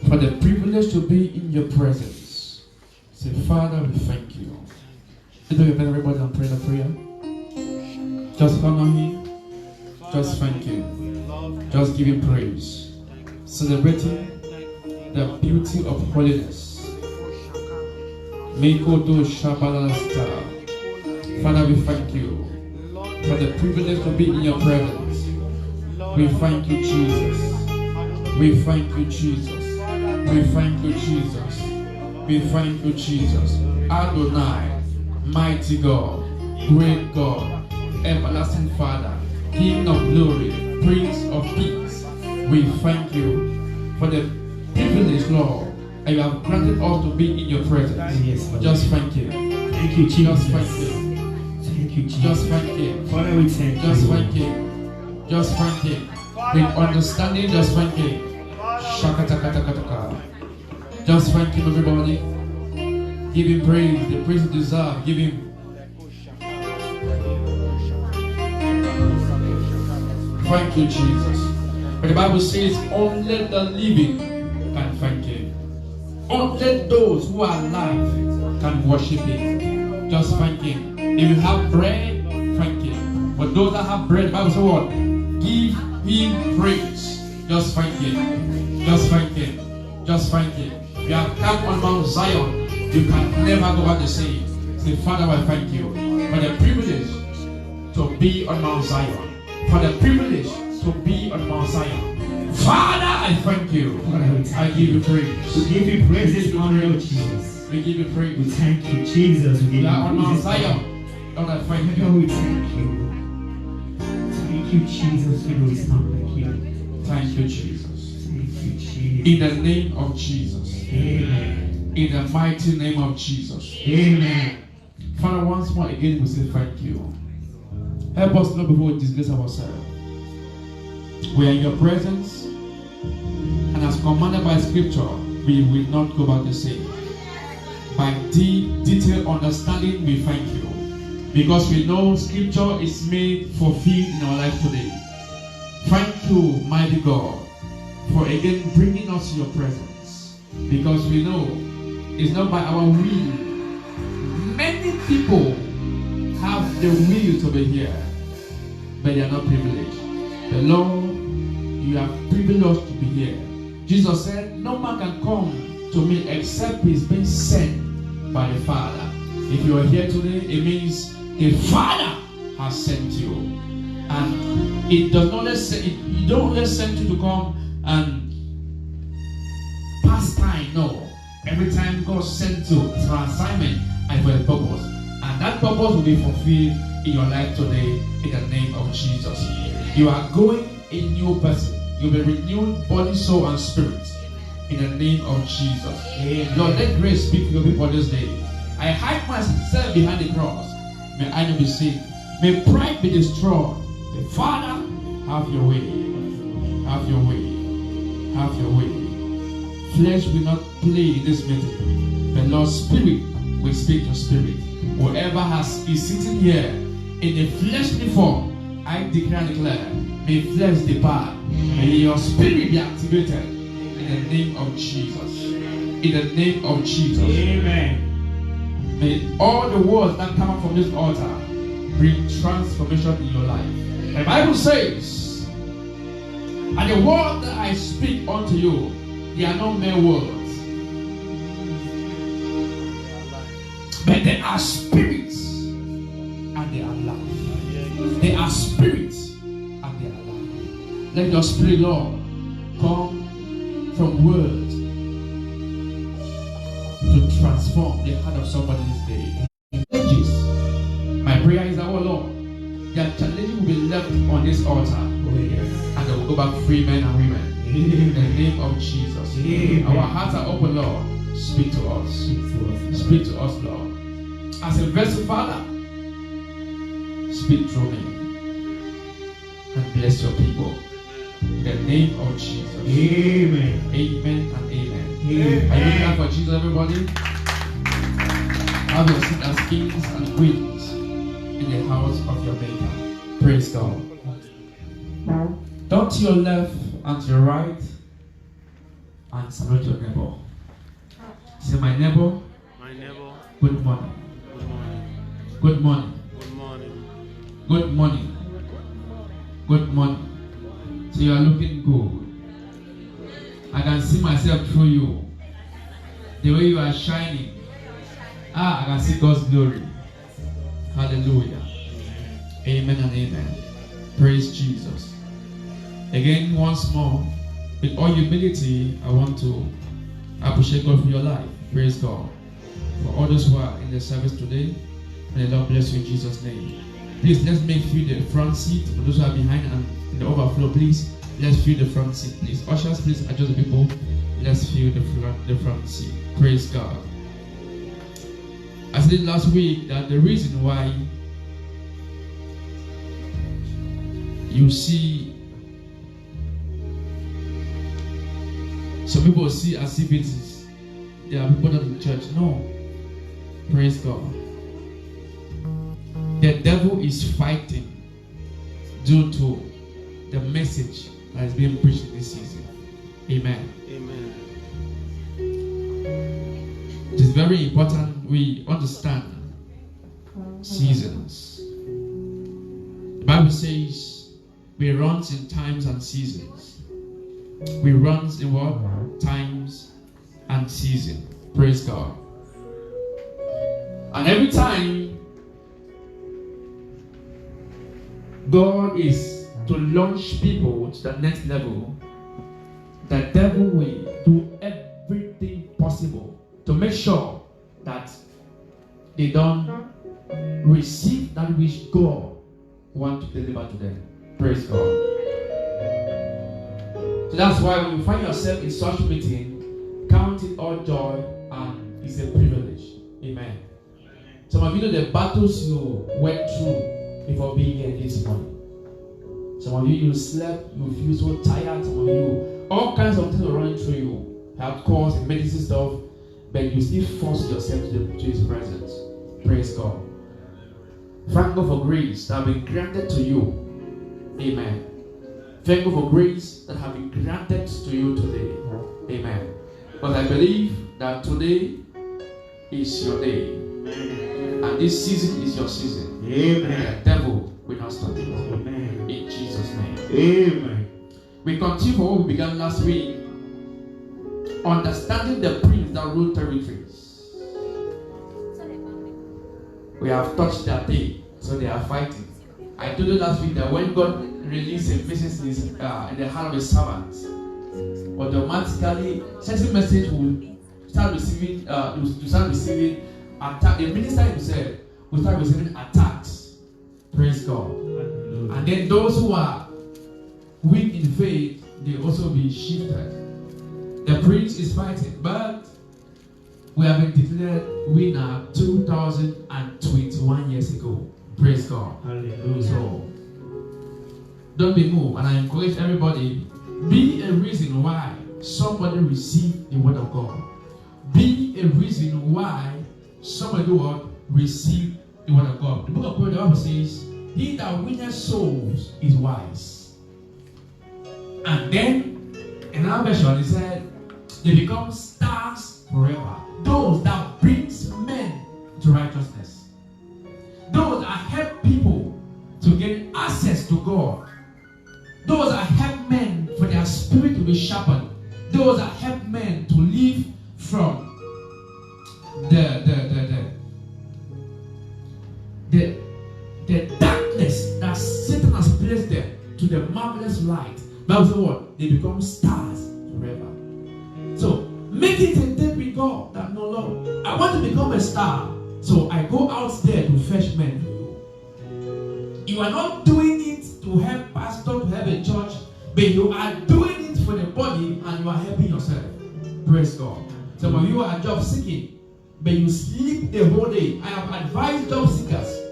for the privilege to be in your presence. Say, Father, we thank you. Lift up your hand, everybody, and pray the prayer. Just honor him. Just thank him. Just give him praise. Celebrating the beauty of holiness. Mekodo Shabalasta. Father, we thank you for the privilege to be in your presence. We thank you, Jesus. We thank you, Jesus. We thank you, Jesus. We thank you, Jesus. Adonai, mighty God, great God, everlasting Father, King of glory, Prince of peace. We thank you for the privilege, Lord, and you have granted us to be in your presence. Yes, just thank you. Thank you, Jesus. Just thank you. Thank you, Jesus. Just thank you. Father, we thank you. Just thank you. Just thank you. With understanding, just thank you. Shakatakataka. Just thank him, everybody. Give him praise. The praise he deserves. Give him. Thank you, Jesus. But the Bible says only the living can thank him. Only those who are alive can worship him. Just thank him. If you have bread, thank him. But those that have bread, the Bible says what? Give him praise. Just thank him. Just thank him. Just thank him. You have come on Mount Zion. You can never go back the same. Say, Father, I thank you for the privilege to be on Mount Zion. For the privilege to be on Mount Zion. Father, I thank you. I give you praise. We give you praise this morning, Lord Jesus. We give you praise. We thank you, Jesus. We give you on Mount praise. Zion. Lord, I thank Lord, you. we thank you. Thank you, Jesus. We know it's not like you. Thank you, Jesus. Thank you, Jesus. In the name of Jesus. Amen. In the mighty name of Jesus. Amen. Father, once more again we say thank you. Help us, Lord, before we disgrace ourselves. We are in your presence, and as commanded by Scripture, we will not go back the same. By deep, detailed understanding, we thank you. Because we know Scripture is made fulfilled in our life today. Thank you, mighty God, for again bringing us to your presence. Because we know it's not by our will. Many people have the will to be here, but they are not privileged. The Lord, you are privileged to be here. Jesus said, no man can come to me except he's been sent by the Father. If you are here today, it means the Father has sent you. And it does not you don't let send you to come and pass time. No. Every time God sends you, it's for an assignment and for a purpose. And that purpose will be fulfilled in your life today in the name of Jesus. You are going a new person. You'll be renewed body, soul, and spirit in the name of Jesus. Amen. Lord, let grace speak to your people this day. I hide myself behind the cross. May I not be seen. May pride be destroyed. May Father, have your way. Have your way. Have your way. Flesh will not play in this meeting. The Lord's Spirit will speak to spirit. Whoever is sitting here in a fleshly form, I declare and declare, may flesh depart. May your spirit be activated in the name of Jesus. In the name of Jesus. Amen. May all the words that come up from this altar bring transformation in your life. The Bible says, and the word that I speak unto you, they are not mere words, but they are spirits and they are life. They are spirits and they are life. Let your spirit, Lord, come from words to transform the heart of somebody this day. Challenges. My prayer is that, oh Lord, their challenges will be left on this altar. Oh, yes. And they will go back free men and women. In the name of Jesus. Amen. Our hearts are open, Lord. Speak to us. Speak to us, Lord. As a vessel, Father, speak through me. And bless your people. In the name of Jesus. Amen. Amen and amen. Amen. Are you looking for Jesus, everybody? Have your seat as kings and queens in the house of your Maker. Praise God. Turn to your left and to your right. and salute your neighbor. Say, my neighbor, good morning. Good morning. Good morning. Good morning. So you are looking good. I can see myself through you. The way you are shining. I can see God's glory. Hallelujah. Amen and amen. Praise Jesus. Again, once more, with all humility, I want to appreciate God for your life. Praise God. For all those who are in the service today, may the Lord bless you in Jesus' name. Please, let's make you the front seat. For those who are behind and in the overflow, please, let's fill the front seat, please. Ushers, please adjust the people. Let's fill the front seat. Praise God. I said last week that the reason why you see some people see as if there are people not in church. No. Praise God. The devil is fighting due to the message that is being preached in this season. Amen. Amen. It is very important we understand seasons. The Bible says we run in times and seasons. We run in what? Times and season. Praise God. And every time God is to launch people to the next level, the devil will do everything possible to make sure that they don't receive that which God wants to deliver to them. Praise God. So that's why when you find yourself in such meeting, count it all joy and it's a privilege. Amen. Some of you know the battles you went through before being here this morning. Some of you slept, you feel so tired. Some of you, all kinds of things are running through you. Health course and medicine stuff, but you still force yourself to His presence. Praise God. Thank God for grace that have been granted to you. Amen. Thank God for grace that have been granted to you today. Amen. But I believe that today is your day. And this season is your season. Amen. The devil will not stop you. Amen. In Jesus' name. Amen. We continue for what we began last week. Understanding the prince that rule territories. We have touched that day, so they are fighting. I told you last week that when God released a message in the heart of His servants, automatically certain message will start receiving. To start receiving attack. The minister himself will start receiving attacks. Praise God. And then those who are weak in faith, they also be shifted. The prince is fighting, but we have been declared winner 2021 years ago. Praise God. Hallelujah. So don't be moved, and I encourage everybody, be a reason why somebody received the word of God. Be a reason why somebody will receive the word of God. The book of Proverbs, the Bible says, he that winneth souls is wise. And then in our version, it said, they become stars forever. Those that brings men to righteousness. Those that help people to gain access to God. Those that help men for their spirit to be sharpened. Those that help men to live from the darkness that Satan has placed them to the marvelous light. Bible says what? They become stars forever. So make it a date with God that no, Lord, I want to become a star. So I go out there to fetch men for you. You are not doing it to help pastor, to help a church, but you are doing it for the body and you are helping yourself. Praise God. Some of you are job seeking, but you sleep the whole day. I have advised job seekers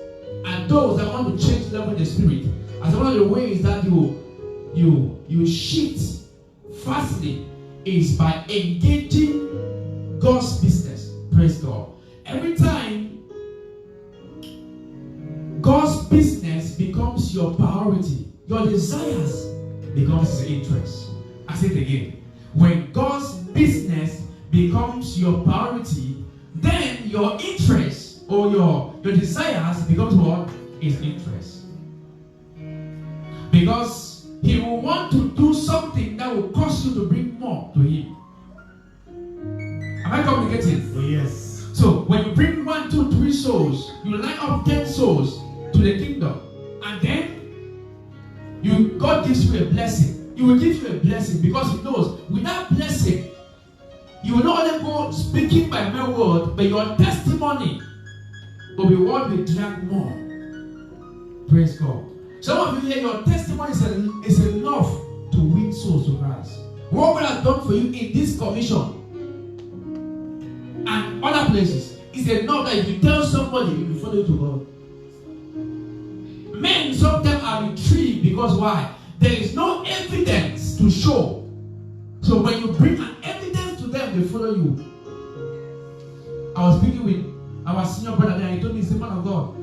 and those that want to change level in the spirit as one of the ways that you shift fastly is by engaging God's business. Praise God. Every time God's business becomes your priority, your desires becomes his interest. I say it again. When God's becomes your priority, then your interest or your desires becomes what? His interest. Because he will want to do something that will cause you to bring more to him. Am I communicating? Oh, yes. So when you bring 1, 2, 3 souls, you line up 10 souls to the kingdom, and then God gives you a blessing. He will give you a blessing because he knows without blessing, you will not only go speaking by my word, but your testimony will be what will drag more. Praise God. Some of you here, your testimony is enough to win souls to Christ. What God has done for you in this commission and other places is enough that if you tell somebody, you will follow to God. Men sometimes are intrigued because why? There is no evidence to show. So when you bring an evidence to them, they follow you. I was speaking with our senior brother there, and he told me, he's the man of God.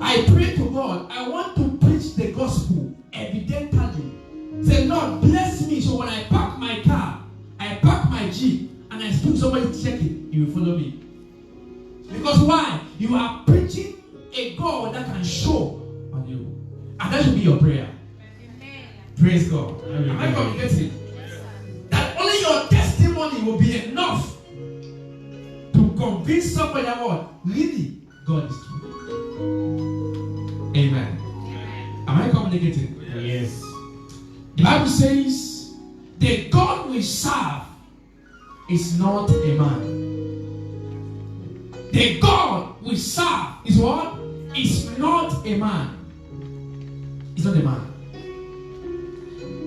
I pray to God, I want to preach the gospel evidently. Say, Lord, bless me so when I park my car, I park my Jeep, and I speak to somebody to check it, you will follow me. Because why? You are preaching a God that can show on you. And that should be your prayer. Praise God. Am I communicating? That only your testimony will be enough to convince somebody that what? Really, God is true. Amen. Am I communicating? Yes. The Bible says, the God we serve is not a man. The God we serve is what? Is not a man. It's not a man.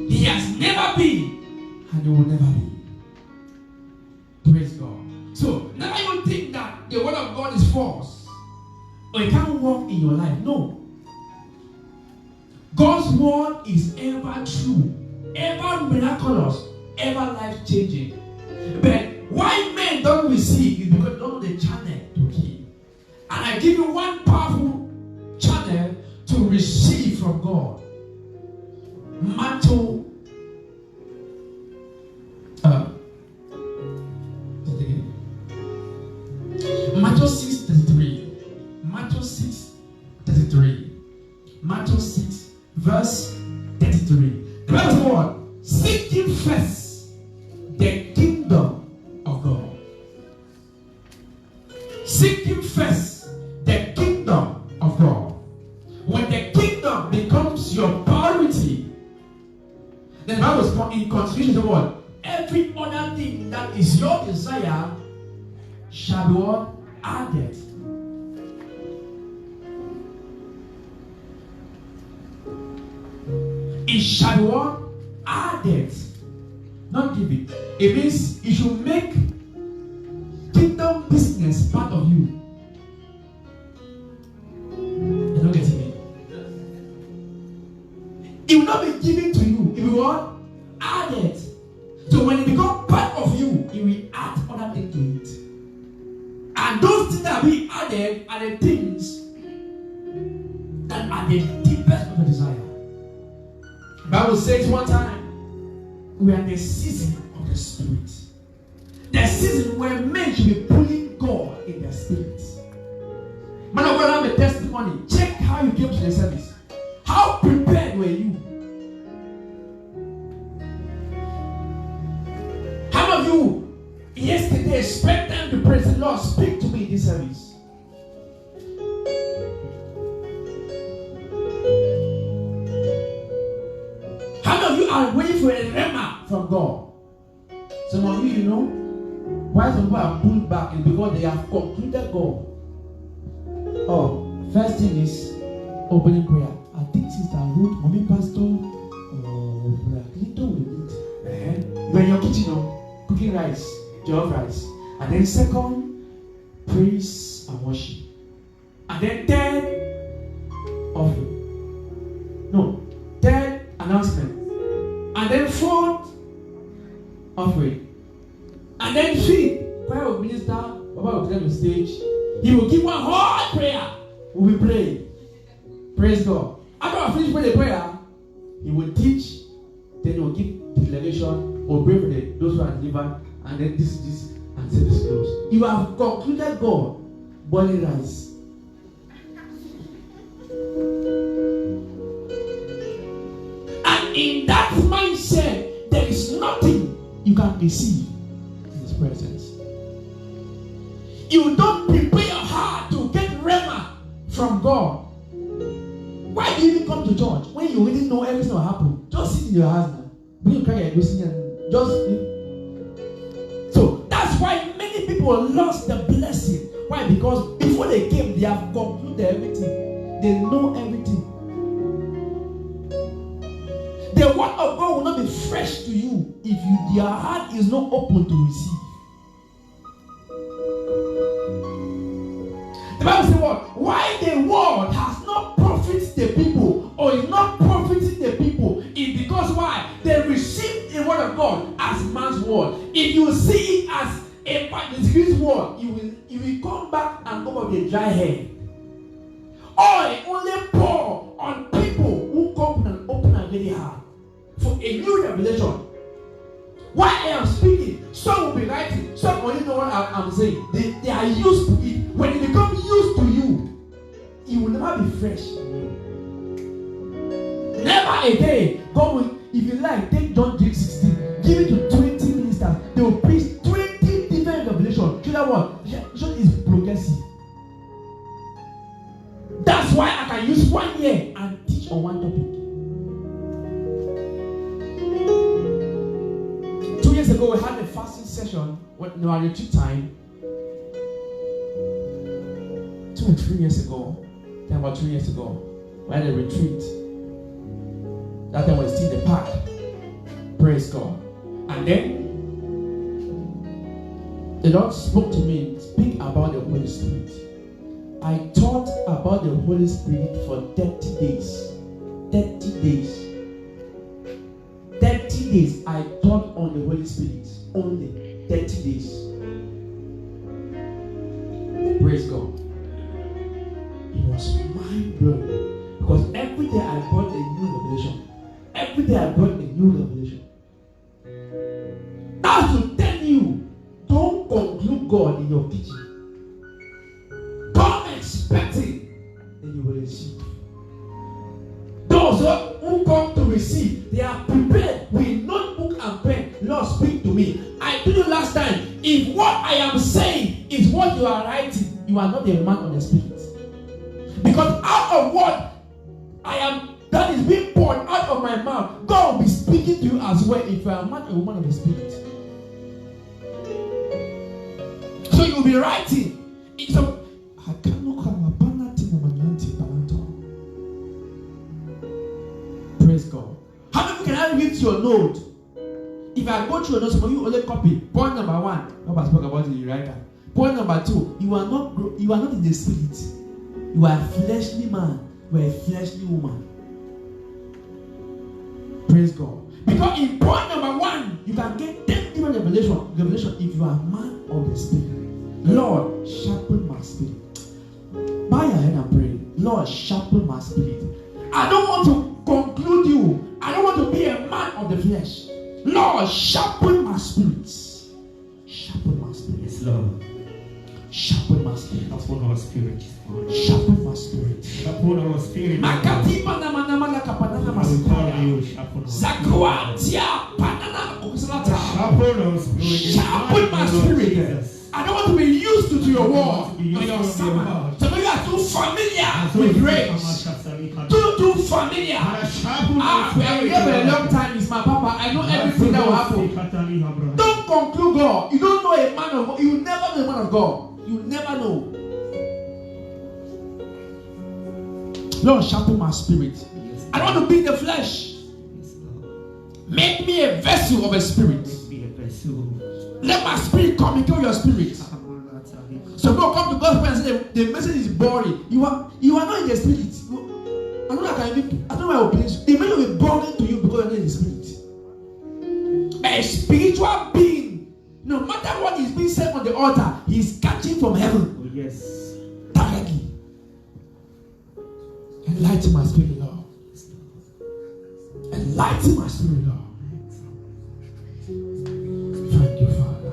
He has never been and he will never be. Praise God. So, never even think that the word of God is false or it can't work in your life. No. God's word is ever true, ever miraculous, ever life-changing. But why men don't receive is because they don't know the channel to keep. And I give you one powerful channel to receive from God. Matthew 6:33. Matthew 6:33. Matthew 6 verse 33. The Bible says what? Seek ye first the kingdom of God. Seek ye first the kingdom of God. When the kingdom becomes your priority, then the Bible is in continuation to what? Every other thing that is your desire shall be what? Added. It shall be what? Added. Not give it. It means you should make kingdom business part of you. You're not getting it. It will not be given to you. It will be what? Added. So when it becomes part of you, it will add other things to it. And those things that are being added are the things that are the deepest of the desire. The Bible says one time, we are in the season of the Spirit. The season where men should be pulling God in their spirits. Man of God, have a testimony. Check how you came to the service. How prepared were you? How of you yesterday spent time to praise the Lord? Speak to me in this service. Are waiting for a rhema from God. Some of you, know, why some people are pulled back is because they have concluded God. Oh, first thing is opening prayer. I think Sister Ruth, Mommy Pastor, Clinton will eat. When you're kitchen, cooking rice, jollof rice. And then second, praise and worship. And then third, offering. No, third, announcement. And then fourth, offering. And then fifth, prayer of minister, Baba will clear the stage. He will give one whole prayer. We will pray. Praise God. After I finish praying the prayer, he will teach. Then he will give declaration or pray for those who are delivered. And then this. and service closed. You have concluded God boiling rice. And in that mindset, there is nothing you can receive in His presence. You don't prepare your heart to get rhema from God. Why do you even come to church when you already know everything will happen? Just sit in your house now. Bring your cracker and just sleep. So that's why many people lost the blessing. Why? Because before they came, they have concluded everything. They know everything. The word of God will not be fresh to you if your heart is not open to receive. The Bible says what? Why the word has not profited the people or is not profiting the people is because why? They received the word of God as man's word. If you see it as a His word, you will come back and come up with a dry head. Oil only pour on people who come and open and very hard for a new revelation. While I am speaking, some will be writing, some only know what I'm saying. They are used to it. When it becomes used to you, it will never be fresh. Never again. God will, if you like, take John 3:16, give it to 20 ministers. They will preach 20 different revelations. You know what? Revelation is progressive. That's why I can use 1 year and teach on one topic. 2 years ago, we had a fasting session when our retreat time. 2 or 3 years ago, then about 2 years ago, we had a retreat. That time was still the park. Praise God. And then the Lord spoke to me, speak about the Holy Spirit. I taught about the Holy Spirit for 30 days. 30 days. 30 days I taught on the Holy Spirit. Only 30 days. Praise God. It was mind-blowing. Because every day I brought a new revelation. Every day I brought a new revelation. That's to tell you, don't conclude God in your teaching. Come expecting, and you will receive. Those who come to receive, they are prepared with notebook and pen. Lord, speak to me. I told you last time, if what I am saying is what you are writing, you are not a man on the spirit. Because out of what I am, that is being poured out of my mouth, God will be speaking to you as well if you are a man or a woman of the spirit. So you will be writing. It's a praise God. How many can I read your note? If I go through your notes, you only copy. Point number 1, Papa spoke about it, you write that. Point number 2, you are not in the spirit. You are a fleshly man. You are a fleshly woman. Praise God. Because in point number 1, you can get 10 different revelation if you are a man of the spirit. Lord, sharpen my spirit. Bow your head and pray. Lord, sharpen my spirit. I don't want to conclude you. I don't want to be a man of the flesh. Lord, sharpen my spirit. Sharpen my spirit. Yes, Lord. Sharpen my spirit. Sharpen our spirit. Sharpen my spirit. Sharpen our spirit. Makati panama namala kapanana masikaya. Zakwatia panana kusalata. Sharpen my spirit. I don't want to be used to your word or your sermon. Some of you are too familiar with grace. Too familiar. We are here for a long time. It's my papa. I know everything that will happen. Don't conclude God. You don't know a man of God. You never know a man of God. You never know. Lord, sharpen my spirit. I don't want to be in the flesh. Make me a vessel of a spirit. Let my spirit communicate your spirit. So don't come to God's presence and say the message is boring. You are not in the spirit. I don't know why I will place you. The message will be boring to you because you are not in the spirit. A spiritual being, no matter what is being said on the altar, he is catching from heaven. Oh, yes. Directly. Enlighten my spirit, Lord. Enlighten my spirit, Lord. Thank you, Father.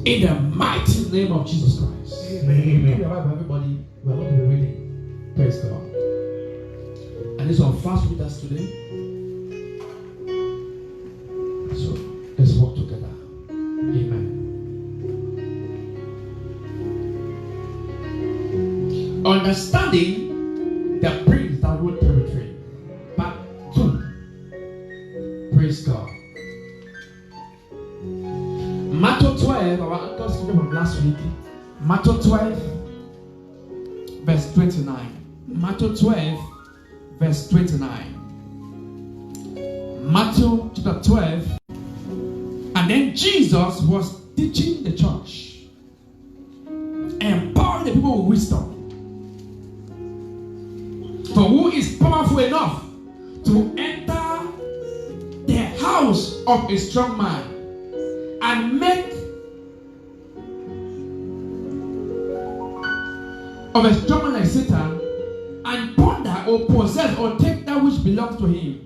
In the mighty name of Jesus Christ. Amen. Everybody, we are going to be reading. Praise God. And this one fast with us today. So let's work together. Amen. Understanding the Prince that ruled territory. Part 2. Praise God. Matthew 12, our anchor scripture from last week. Matthew 12, verse 29. Matthew 12, verse 29. Matthew chapter 12. And then Jesus was teaching the church, empowering the people with wisdom. For who is powerful enough to enter the house of a strong man and make of a strong man like Satan and plunder or possess or take that which belongs to him?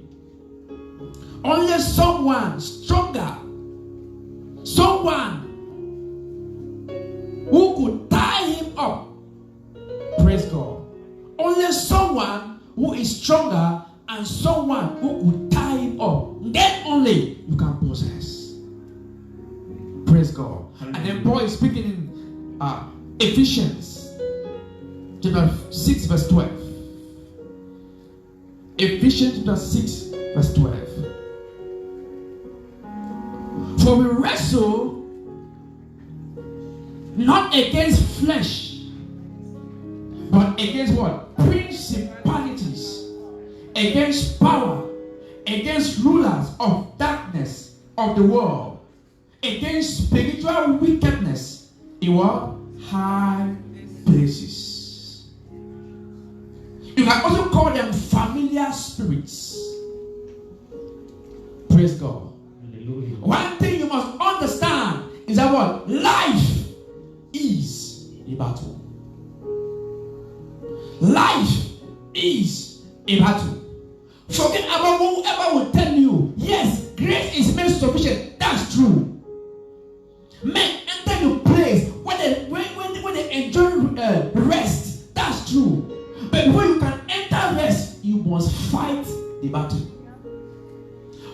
Only someone stronger, someone who could tie him up. Praise God. Only someone who is stronger and someone who could tie him up. Then only you can possess. Praise God. And then Paul is speaking in Ephesians chapter 6 verse 12. Ephesians chapter 6 verse 12. For we wrestle not against flesh, but against what? Principalities, against power, against rulers of darkness of the world, against spiritual wickedness in what? High places. You can also call them familiar spirits. Praise God. Hallelujah. One thing you must understand is that what? Life is a battle. Life is a battle. Forget about whoever will tell you, yes, grace is made sufficient. That's true. Men enter your place when they enjoy rest. That's true. But before you can enter rest, you must fight the battle.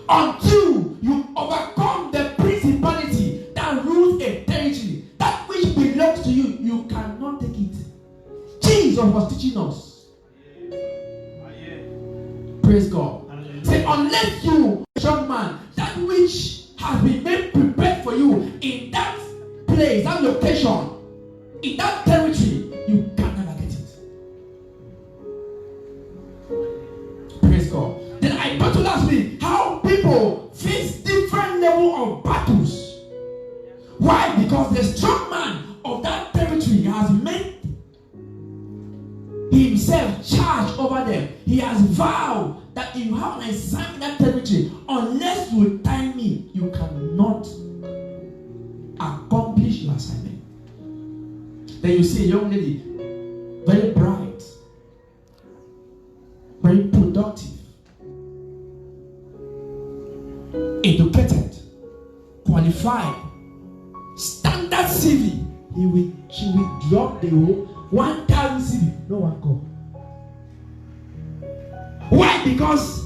Until you overcome the principality that rules a territory, that which belongs to you, you cannot take it. Jesus was teaching us. Praise God. Say, unless you, strong man, that which has been made prepared for you in that place, that location, in that territory, you can never get it. Praise God. Then I taught you last week how people face different level of battles. Why? Because the strong man of that territory has made himself charge over them. He has vowed that if you have an assignment in that territory, unless you time me, you cannot accomplish your assignment. Then you see a young lady, very bright, very productive, educated, qualified, standard CV. She will drop the whole 1,000 CV. No one go. Why? Because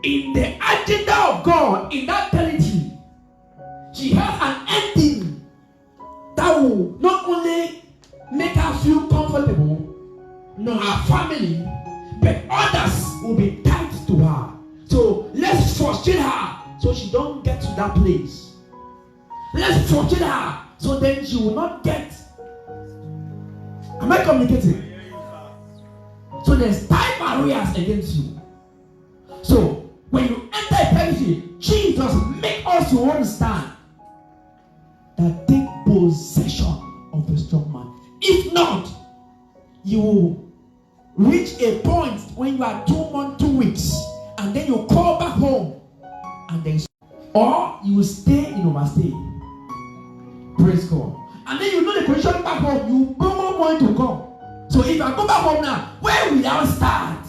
in the agenda of God, in that territory, she has an ending that will not only make her feel comfortable, nor her family, but others will be tied to her. So let's frustrate her so she don't get to that place. Let's frustrate her so then she will not get. Am I communicating? So there's time barriers against you. So when you enter a territory, Jesus make us to understand that take possession of the strong man. If not, you will reach a point when you are 2 months, 2 weeks, and then you call back home, and then, or you will stay in overstay. Praise God. And then you know the condition back home, you bring more money to come. So if I go back home now, where will I start?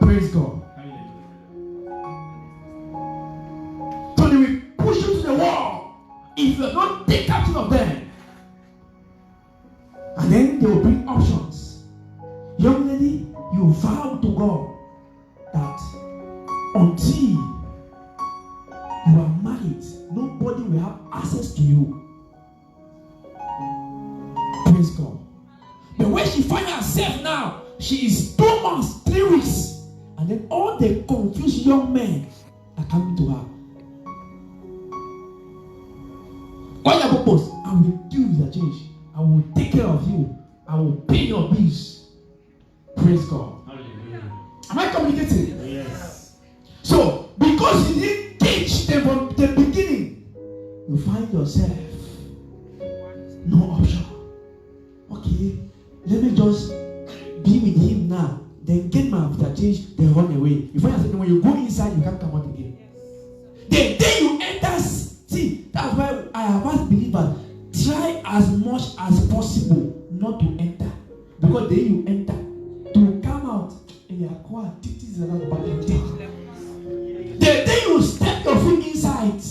Praise God. So the if you're not take captain of them. And then they will bring options. Young lady, you vow to God that until you are married, nobody will have access to you. Praise God. But when she finds herself now, she is 2 months, 3 weeks, and then all the confused young men are coming to her. What your purpose? I will deal with the change. I will take care of you. I will pay your bills. Praise God. Hallelujah. Am I communicating? Yes. So, because you didn't teach them from the beginning, you find yourself no option. Okay, let me just be with him now, then get my after change, then run away. You find yourself when you go inside, you can't come out again. The day you enter, see, that's why I have asked believers, try as much as possible not to enter. Because the day you enter, to come out, and you acquire titties around back in town. The day you step your foot inside,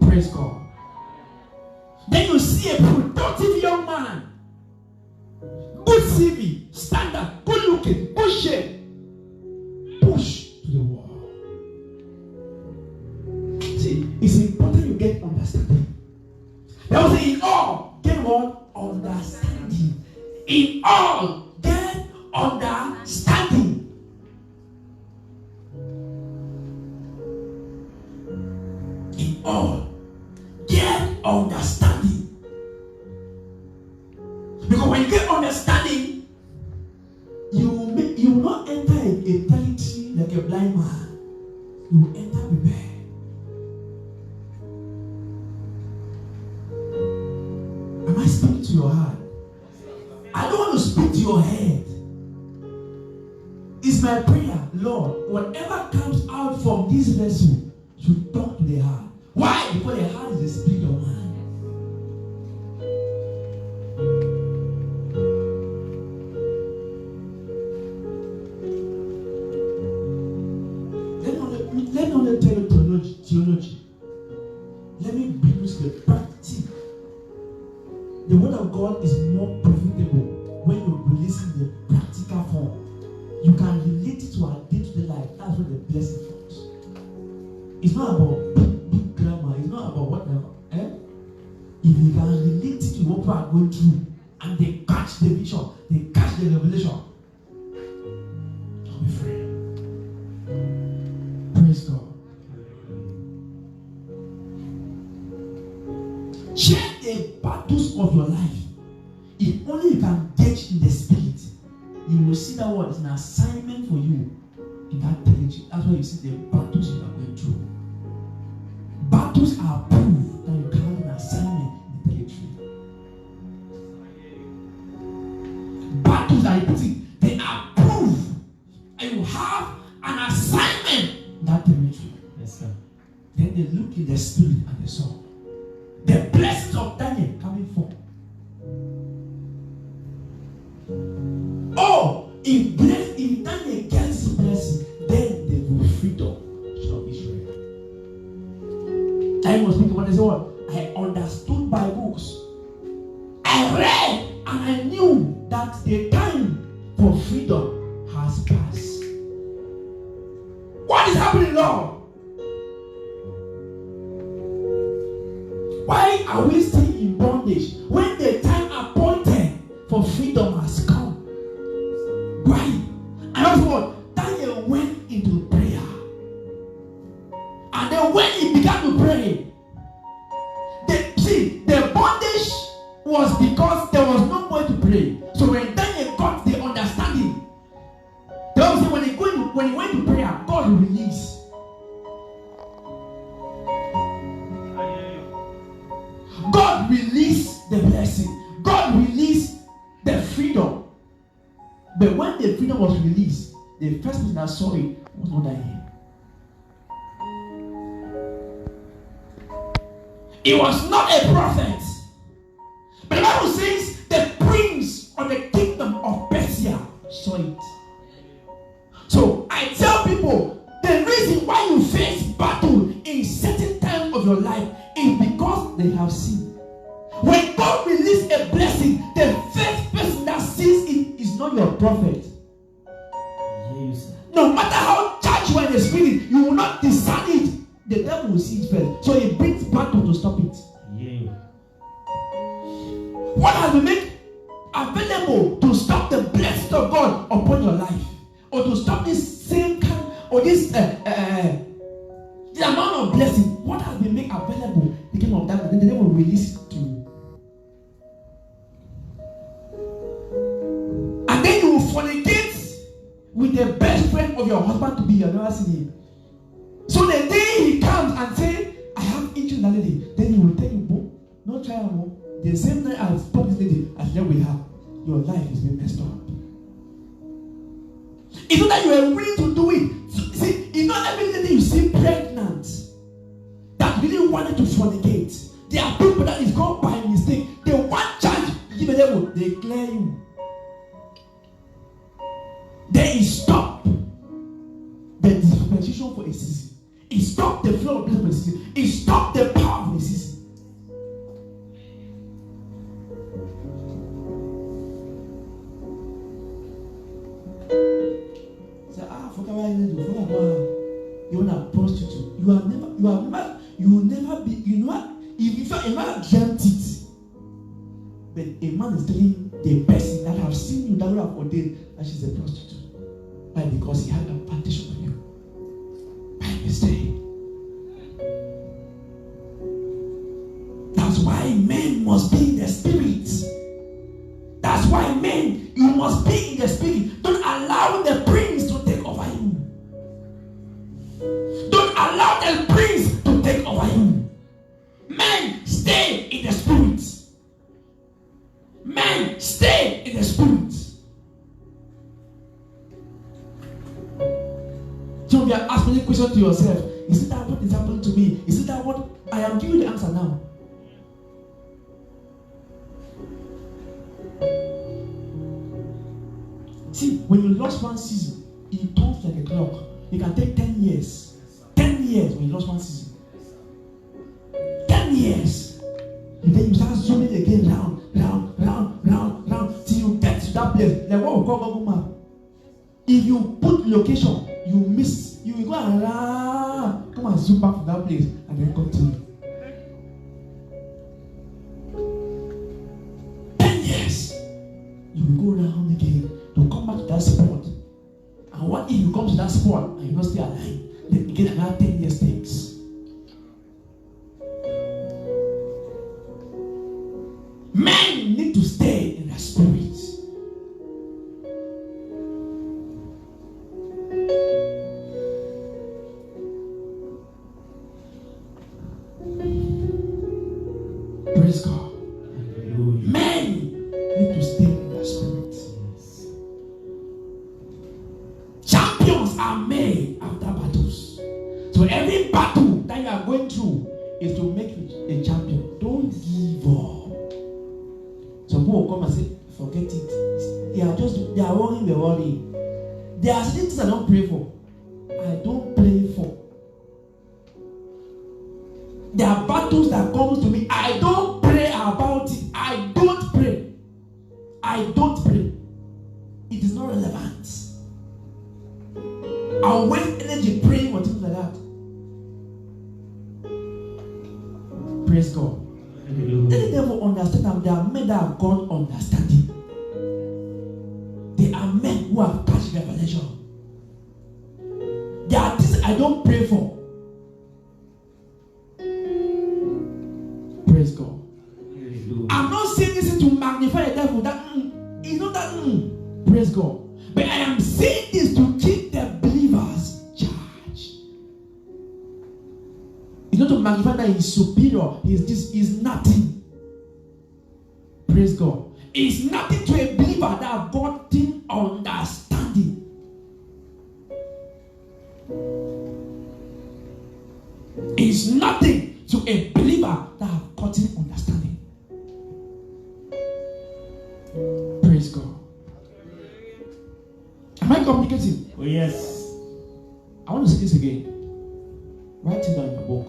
praise God. Then you see a productive young man, good CV, standard, good looking, good shape, push to the wall. See, it's important you get understanding. That was in all, get what? Understanding. In all, get understanding. In all, get understanding. Because when you get understanding, you will not enter a territory like a blind man. You will enter prepared. Am I speaking to your heart? I don't want to speak to your head. It's my prayer, Lord, whatever comes out from this vessel should talk to the heart. Why? Because the heart is the spirit of man. Let me only tell you theology. Let me bring you to the practice. The word of God is more profitable when you release in the practical form. You can relate it to our day-to-day life. That's where the blessing comes. It's not about big grammar. It's not about whatever. If you can relate it to what people are going through, and they catch the vision, they catch the revelation, you'll be free. Praise God. Check the battles of your life. If only you can gauge in the spirit, you will see that what is an assignment for you in that territory. That's why you see the battles you are going through. Battles are proof that you carry an assignment in the territory. Battles are repeating. They are proof that you have an assignment in that territory. Yes, sir. Then they look in the spirit and they saw the blessings of Daniel coming forth. Oh, if Daniel gets the blessing, then they will freedom of Israel. I was speaking when they say what? I understood by books. I read and I knew that the time for freedom has passed. What is happening, Lord? Why are we still in bondage when the time appointed for freedom has come? Why? And also what? Daniel went into prayer. And then when he began to pray, the bondage was because there was no way to pray. So when Daniel got the understanding, the Bible says when he went to prayer, God released. God released the blessing. God released the freedom. But when the freedom was released, the first person that saw it was not Daniel. It was not a prophet. But the Bible says the prince of the kingdom of Persia saw it. So I tell people, the reason why you face battle your life is because they have seen. When God releases a blessing, the first person that sees it is not your prophet. Yes. No matter how charged you are in the spirit, you will not discern it. The devil will see it first. So he brings battle to stop it. Yeah. What has been made available to stop the blessing of God upon your life? Or to stop this same kind or this the amount of blessing? What has been made available? The kingdom of that, the devil will release it to you. And then you will fornicate with the best friend of your husband to be. You have never seen him. So the day he comes and says, I have eaten that lady, then he will tell you, no try more. The same night I spoke this lady, as then we have, your life is being messed up. It's not that you are willing to do it. So, see, it's not every lady you see pregnant that really wanted to fornicate. There are people that is called by mistake. They want charge, give a devil, they clear you. Then he stop the dispensation for a season. He stopped the flow of blessing for a season. He stopped the power of a season. Say, forget what you do. You're not a prostitute. You will never be. You know what? If a man dreamt it, but a man is telling the person that have seen you that will have ordained that she's a prostitute. Why? Because he had a partition for you. By mistake. That's why men must be in the spirit. That's why men, you must be in the spirit. Don't allow the prince to take over you. Don't allow the prince to take over you. Men, stay in the spirit. Men, stay in the spirit. So you are asking a question to yourself. Is it that what is happening to me? Is it that what I am giving the answer now? See, when you lost one season, it turns like a clock. You can take 10 years. 10 years when you lost one season. 10 years. And then you start zooming again round, till you get to that place. Like what we call Google Map. If you put location, you miss. You will go and run. Come and zoom back to that place and then continue. 10 years. You will go around again to come back to that spot. And what if you come to that spot and you not stay alive? Then again another 10 years takes. Men need to stay in their spirits. Praise God. Hallelujah. Men need to stay in their spirits. Champions are made after battles. So every battle that you are going through is to make you a champion. Don't give up. Some people will come and say, forget it. They are worrying, they're worrying. There are certain things I don't pray for. I don't pray for. There are battles that come to me. I don't pray about it. I don't pray. I don't pray. It is not relevant. I'll waste energy praying for things like that. Praise God. Hallelujah. Let the devil understand that there are men that have got understanding. There are men who have touched revelation. There are things I don't pray for. Praise God. Hallelujah. I'm not saying this to magnify the devil. That it's not that. Praise God. But I am saying this to keep the believers charged. It's not to magnify that he's superior. He's nothing. Praise God. It's nothing to a believer that have gotten understanding. It's nothing to a believer that have gotten understanding. Praise God. Am I communicating? Oh, yes. I want to say this again. Write it down in your book.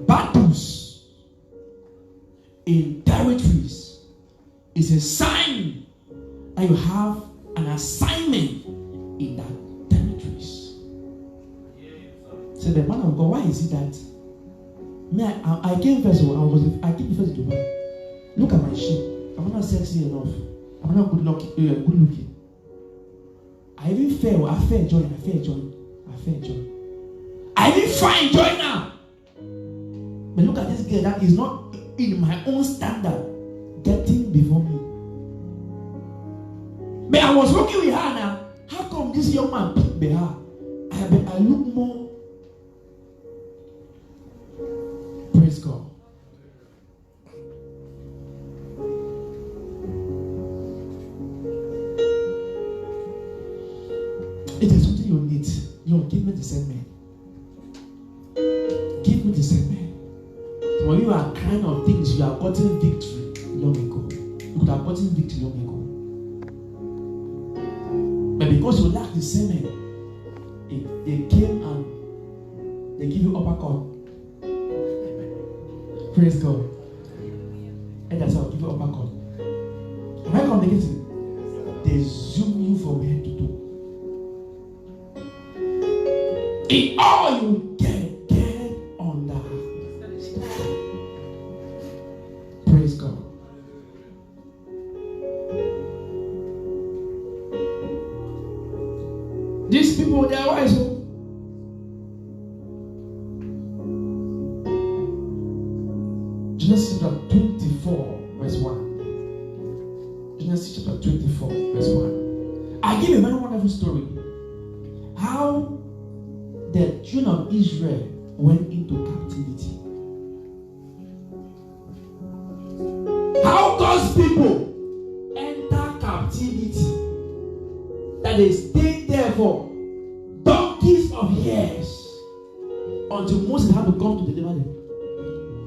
battles in territories is a sign that you have an assignment in that territories. So the man of God, why is it that me, I came first, I came first to Dubai. Look at my shape. I'm not sexy enough. I'm not good looking. I even fail. I fair joy. I even find joy now. But look at this girl that is not in my own standard getting before me. But I was working with her now. How come this young man picked me her? I look more. Praise God. It is something you need. You give me discernment. Give me discernment. So when you are crying on things, you have gotten victory long ago. You could have gotten victory long ago. But because you lack discernment, they came and they give you uppercut. Praise God. And that's how give you uppercut. Am I communicating? They zoom you from head to toe. In all you get under. Praise God. These people, they are wise. Genesis chapter 24, verse 1. Genesis chapter 24, verse 1. I give a very wonderful story. How the children of Israel went into captivity. How God's people enter captivity. That they stayed there for donkeys of years until Moses had to come to deliver them.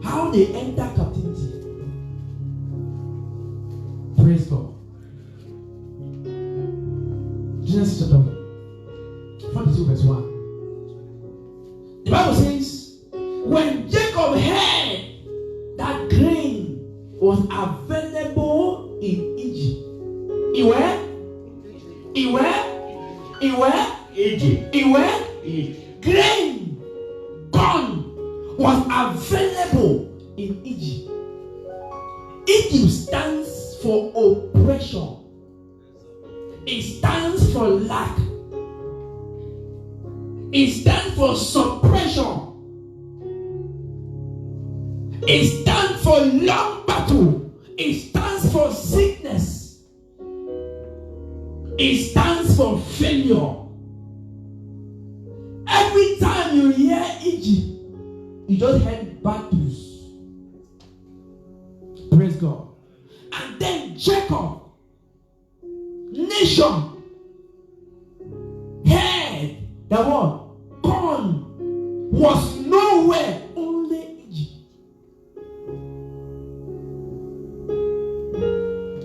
How they enter captivity. Praise God. Genesis chapter 42, verse 1. The Bible says, when Jacob heard that grain was available in Egypt, grain, corn was available in Egypt. Egypt stands for oppression. It stands for lack. It stands for suppression. It stands for long battle. It stands for sickness. It stands for failure. Every time you hear Egypt, you just heard battles. Praise God. And then Jacob, nation, heard that what? Corn was nowhere, only Egypt.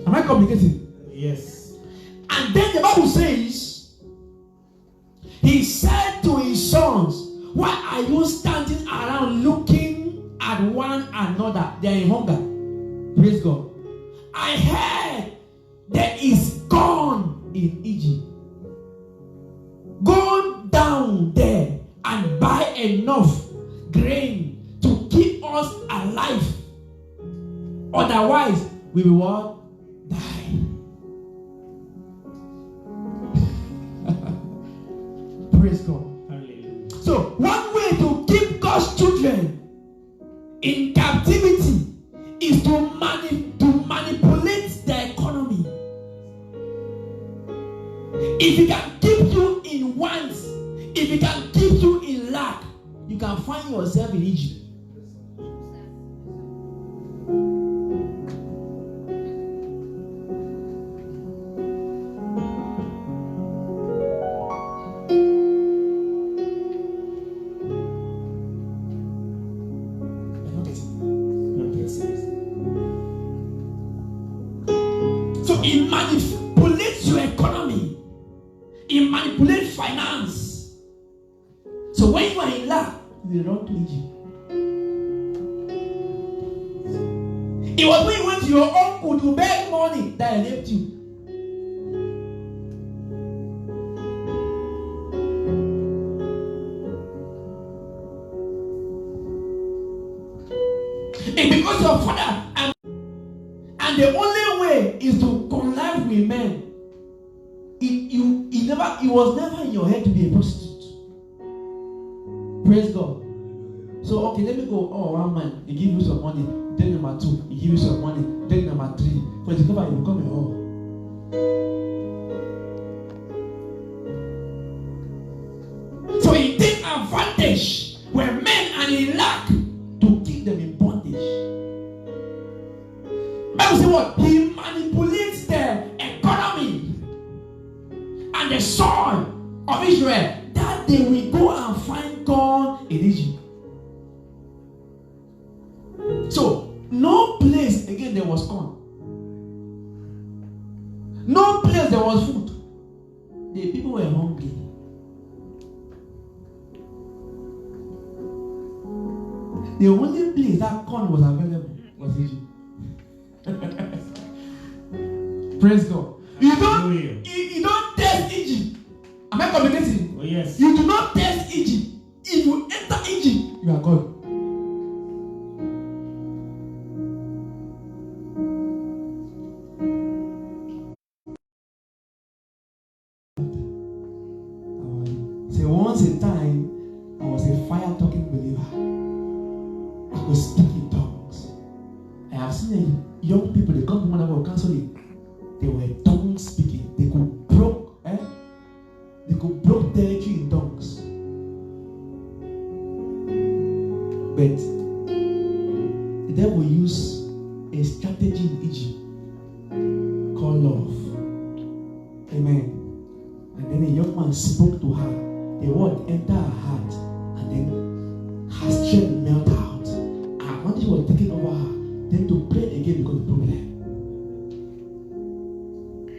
Am I communicating? Yes. And then the Bible says, he said to his sons, why are you standing around looking at one another? They are in hunger. Praise God. I heard there is corn in Egypt. Go down there and buy enough grain to keep us alive. Otherwise, we will what? Die. Praise God. Hallelujah. So, one way to keep God's children in captivity is to manipulate the economy. If he can keep you in want, if he can keep you in lack, you can find yourself in Egypt. So it manipulates your economy. It manipulates finance. So when you are in lack, you will run to Egypt. It was when you went to your uncle to beg money that he left you. It's because your father and the only way is to connive with men. It was never in your head to be a prostitute. Praise God. So okay, let me go. Oh, one man, he give you some money. Then number 2, he give you some money. Then number 3, for the cover, you become a whore. So he take advantage when men are in lack to keep them in bondage. Bible say what? He manipulates the economy and the soil of Israel that they will go and find corn in Egypt. So no place again there was corn. No place there was food. The people were hungry. The only place that corn was available was Egypt. Praise God. You don't test Egypt. Am I communicating? Oh, yes. You do not test Egypt. If you enter Egypt, you are God. So once a time, I was a fire talking believer. I could speak in tongues. I have seen young people, they come to one of our counseling. They were tongue speaking. They could broke territory in tongues. But the devil used a strategy in Egypt called love. Amen. And then a young man spoke to her. The word entered her heart, and then her strength melted out. And once she was taking over her, then to pray again because of the problem.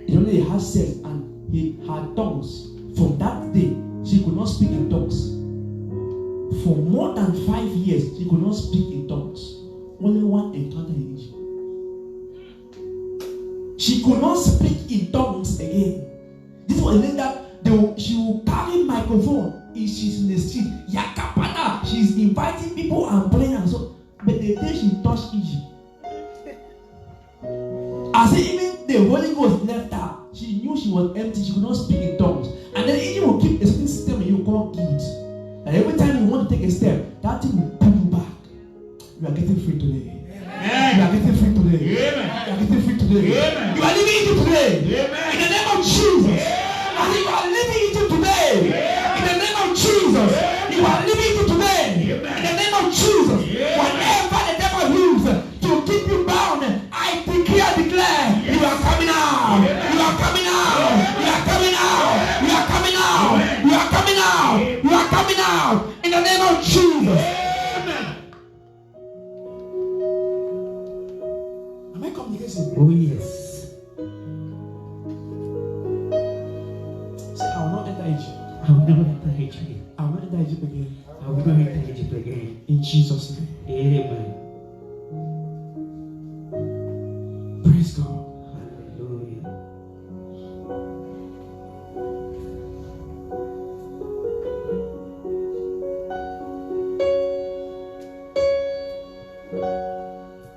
He only had sex and he had tongues. From that day, she could not speak in tongues. For more than 5 years, she could not speak in tongues. Only one encounter in Egypt. She could not speak in tongues again. This was the thing that she will carry microphone if she's in the street. Yakapana, she's inviting people and playing and so. But the day she touched Egypt, as if even the Holy Ghost left her, she knew she was empty. She could not speak in tongues. And then Egypt will keep a certain system you call guilt. And every time you want to take a step, that thing will pull you back. You are getting free today. Amen. You are getting free today. Amen. You are getting free today. Amen. You are living Egypt today. Amen. In the name of Jesus. Amen. I think you are living Egypt today. Amen. In the name of Jesus. Amen. You are living Egypt today. Amen. In the name of Jesus. Amen. Whatever the devil uses to keep you bound, I declare, you are coming out. You are coming out. You are coming out. You are coming out. You are coming out. You are coming out. In the name of Jesus. Amen. Am I communicating? Oh, yes. Say, I will not enter Egypt. I will never enter Egypt. I will not enter Egypt again. I will not enter Egypt again. In Jesus' name. Amen. Praise God. Hallelujah.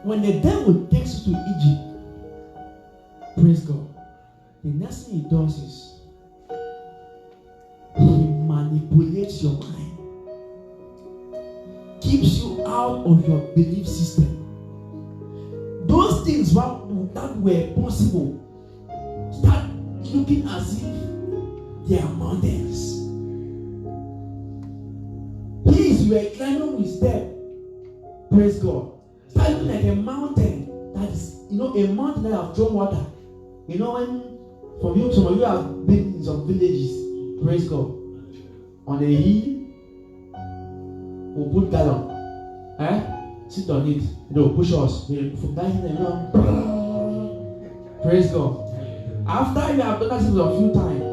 When the devil takes you to Egypt, praise God, the next thing he does is he manipulates your mind, keeps you out of your belief system. Those things that were possible start looking as if they are mountains. Please, you are climbing with step. Praise God. Start looking like a mountain that is, a mountain that have drawn water. When some of you have been in some villages, praise God. On the hill, we'll put gallon. Sit on it. Push us. From that hill, praise God. After you have done that a few times,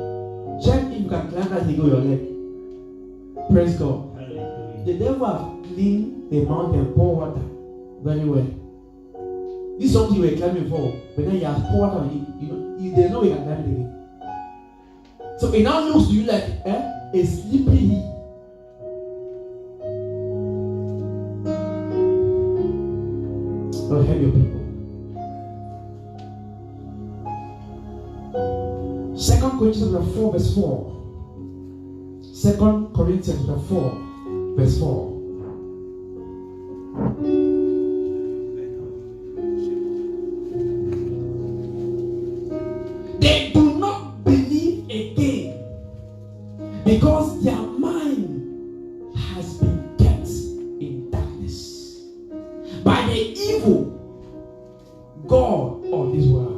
check if you can climb that hill with your leg. Praise God. The devil have cleaned the mountain, pour water very well. This something you were climbing for, but then you have poured on it. There's no way you can climb it again. So it now looks to you like a slippery hill. Lord, help your people. 2 Corinthians 4 verse 4. 2 Corinthians 4 verse 4. They do not believe again because their mind has been kept in darkness by the evil God of this world.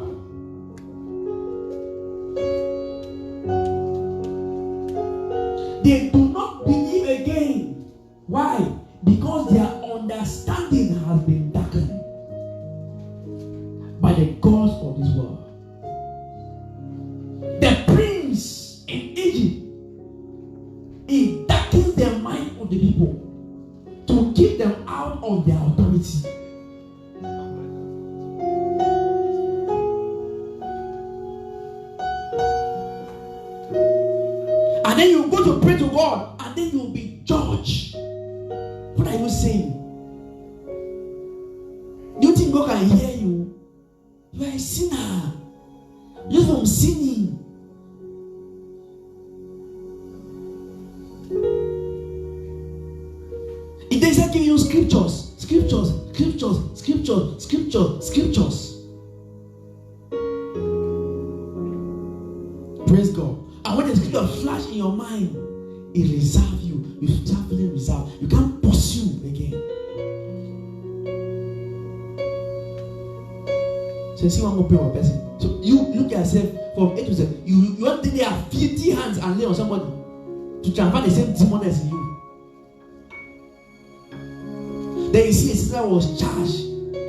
They do not believe again. Why? Because their understanding has been darkened by the gods of this world. The prince in Egypt, he darkens the mind of the people to keep them out of their authority. And then you go to pray to God, and then you'll be judged. What are you saying? Do you think God can hear you? You are a sinner. You're from sinning. It doesn't give you scriptures. Praise God. And when the scripture flash in your mind, it reserves you. You start feeling reserved. You can't pursue again. So you see one more pray for a person. So you look at yourself from A to Z. You want to lay 50 hands and lay on somebody to transfer the same demon as you. Then you see a sister was charged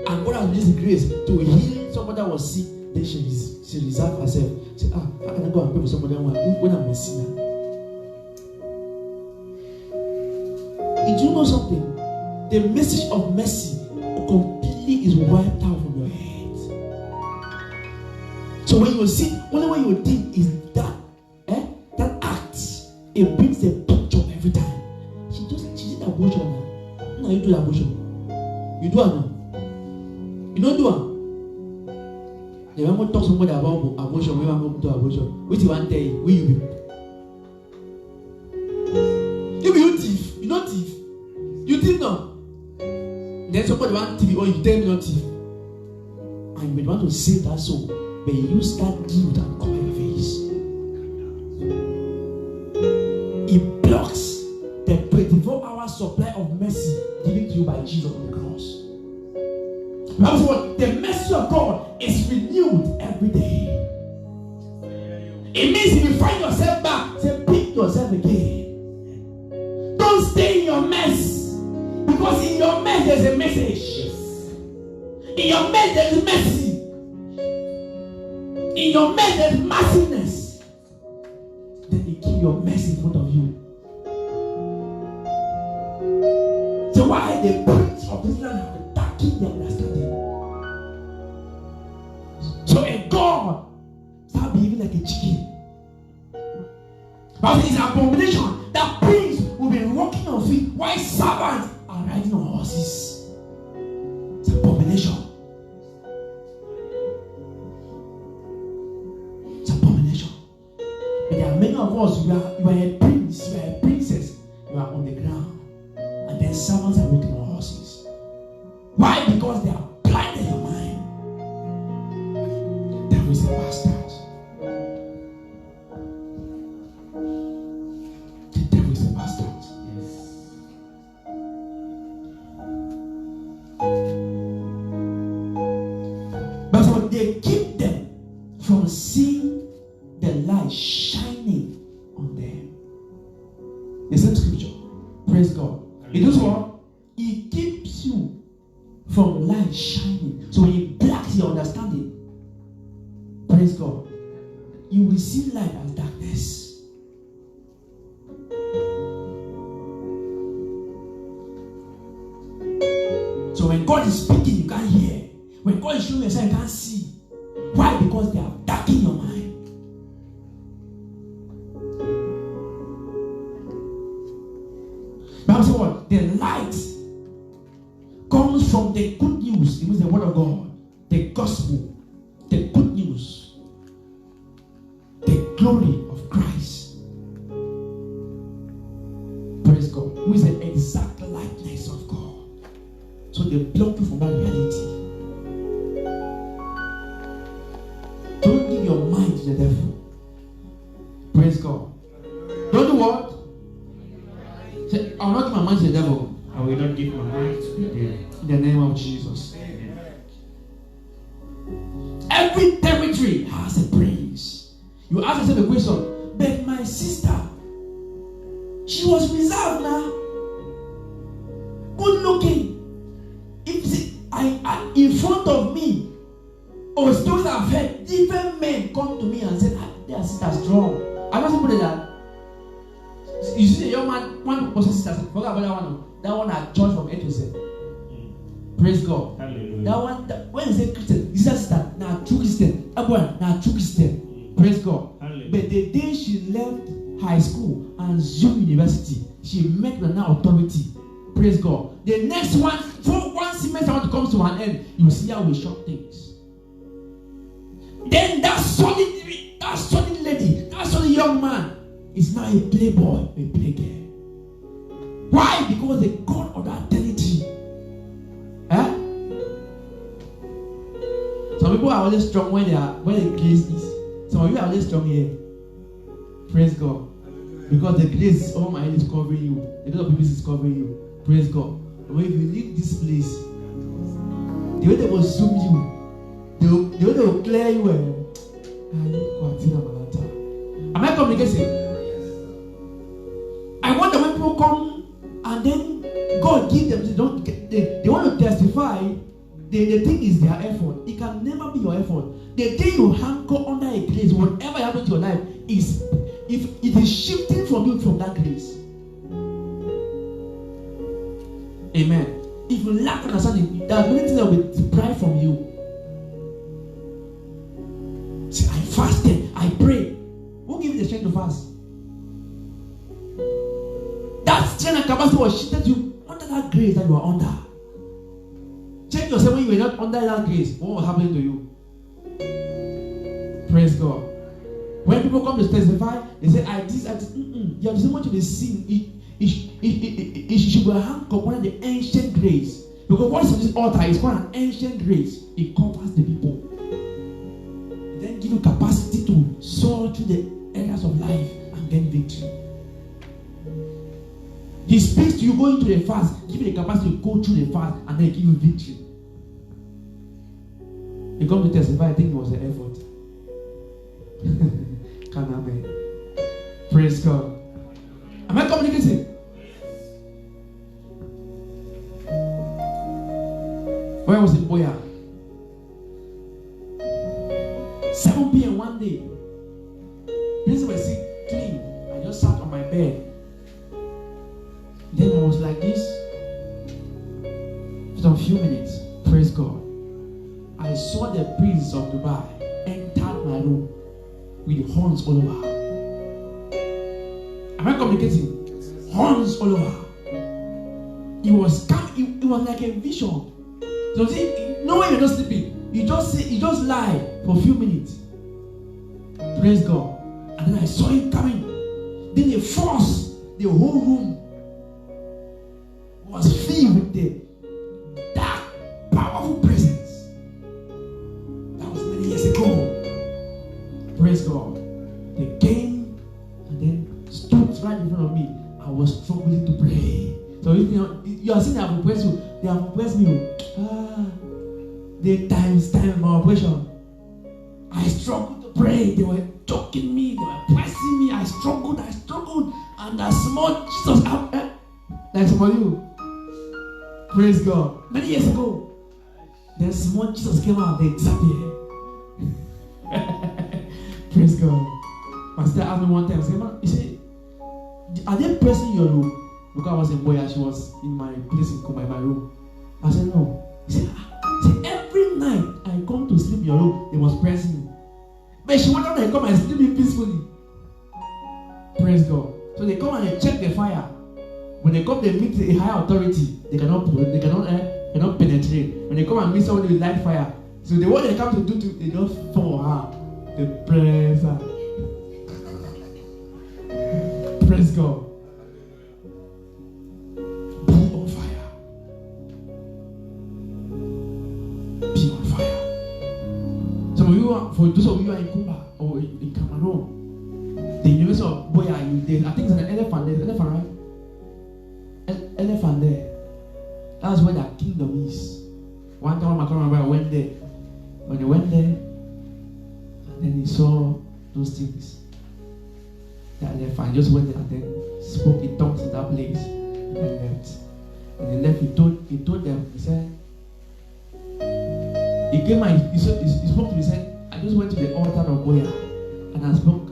and God has released the grace to heal somebody that was sick. Then she reserved herself. Say, how can I go and pray for somebody when I'm a sinner? Did you know something? The message of mercy completely is wiped out from your head. So when you see, only when you think is that act, it brings the picture every time. She did abortion now. No, you do abortion. You do it now. You don't do it. They want to talk to somebody about abortion. We want to do abortion. Which you want to tell you? Will you be? If you thief, you don't thief. You thief now. Then somebody want to thief, or you tell me not thief. And you want to save that soul, but you use that guilt and cover your face. It blocks the 24-hour supply of mercy given to you by Jesus on the cross. That's what the mercy of God is renewed every day. It means if you find yourself back, say, pick yourself again. Don't stay in your mess, because in your mess there's a message. In your mess there's mercy. In your mess there's merciless. Then you keep your mess in front of you. So why the prince of this land have darkened their understanding? So a God start behaving like a chicken. But it's an abomination that prince will be walking on feet while servants are riding on horses. It's an abomination. It's an abomination. But there are many of us, you are a prince, you are a princess, you are on the ground. And then servants are walking on horses. Why? Because they are blinded your mind. The devil is a bastard. The devil is a bastard. Yes. But so they keep them from seeing the light shining on them. The same scripture. Praise God. It does what? It keeps you from light shining. So when it blacks your understanding, praise God, you will see light as darkness. So when God is speaking, you can't hear. When God is showing you a sign, you can't see. Why? Because they are darkening your mind. Bible says what? The light comes from the good news. It means the word of God, the gospel, the good news, the glory of Christ. Praise God. Who is the exact likeness of God. So they block you from that reality. Don't give your mind to the devil. Praise God. Don't do what? Say, I'll not give my mind to the devil. I will not give my mind to the devil. In the name of Jesus. Every territory has a praise. You ask yourself a question, but my sister, she was reserved now. Good looking. If I in front of me, or stories I've heard, different men come to me and say, their sister strong. I don't put it that. You see, the young man, one person sister, forget about that one. That one at church from A to Z. Praise God. Hallelujah. That one, when you say Christian, this sister, now true Christian. Everyone, now true Christian. Praise God. Hallelujah. But the day she left high school and Zoom University, she met the now authority. Praise God. The next one, for one semester want to come to an end, you will see how we short things. Then that solid lady, that solid young man is now a playboy, a playgirl. Why? Because the God of that eternity. Some people are always strong when the grace is. Some of you are always strong here. Praise God. Because the grace over my head is covering you. The grace of people is covering you. Praise God. But if you leave this place, the way they will zoom you, the way they will clear you. Am I communicating? I wonder when people come and then God give them, they want to testify. The thing is their effort. It can never be your effort. The day you hanker under a grace, whatever happens to your life is, if it is shifting from you from that grace. Amen. If you lack understanding, there are many things that will deprive from you. See, I fasted, I pray. Who gave you the strength to fast? That strength and capacity was shifted you under that grace that you are under. Check yourself when you were not under that grace. What will happen to you? Praise God. When people come to testify, they say, I did. You are the same one to be seen. It should be hung upon the ancient grace. Because what is on this altar is called an ancient grace. It covers the people. It then give you capacity to soar through the areas of life and gain victory. He speaks to you going to the fast, give you the capacity to go through the fast and then give you victory. You come to testify, I think it was the effort. Can I be? Praise God. Am I communicating? Where was it, Boya? 7 p.m. one day. This was clean. I just sat on my bed. Then I was like this for a few minutes. Praise God. I saw the prince of Dubai enter my room with horns all over. Am I communicating? Horns all over. It was like a vision. So see, no way you're not sleeping. You just lie for a few minutes. Praise God. And then I saw him coming. Then they forced the whole room was filled with the dark, powerful presence. That was many years ago. Praise God. They came and then stood right in front of me. I was struggling to pray. So if you are saying they have oppressed you, they have oppressed me. The times my oppression. I struggled to pray. They were choking me, they were pressing me. I struggled, and a small Jesus out there. Like some of you. Praise God. Many years ago, then small Jesus came out, they disappeared. Praise God. My sister asked me one time, he said, are they pressing your room? Because I was in Boya, she was in my place in my room. I said, no. He said, every night night I come to sleep in your room, they was pressing me. But she wanted to come and sleep peacefully. Praise God. So they come and they check the fire. When they come, they meet a higher authority. They cannot penetrate. When they come and meet somebody with light fire, so the what they come to do, they just fall her. They praise her. Praise God. Be on fire. Be on fire. Some of you are, for those of you who are in Cuba or in Cameroon, the University of Boya, I think it's an elephant. There's an elephant, right? Elephant there. That's where their kingdom is. One time my grandmother went there. When they went there, and then he saw those things. That elephant just went there and then spoke in tongues in that place and then left. When he left, he told them, he said, he spoke to me, he said, I just went to the altar of Boya and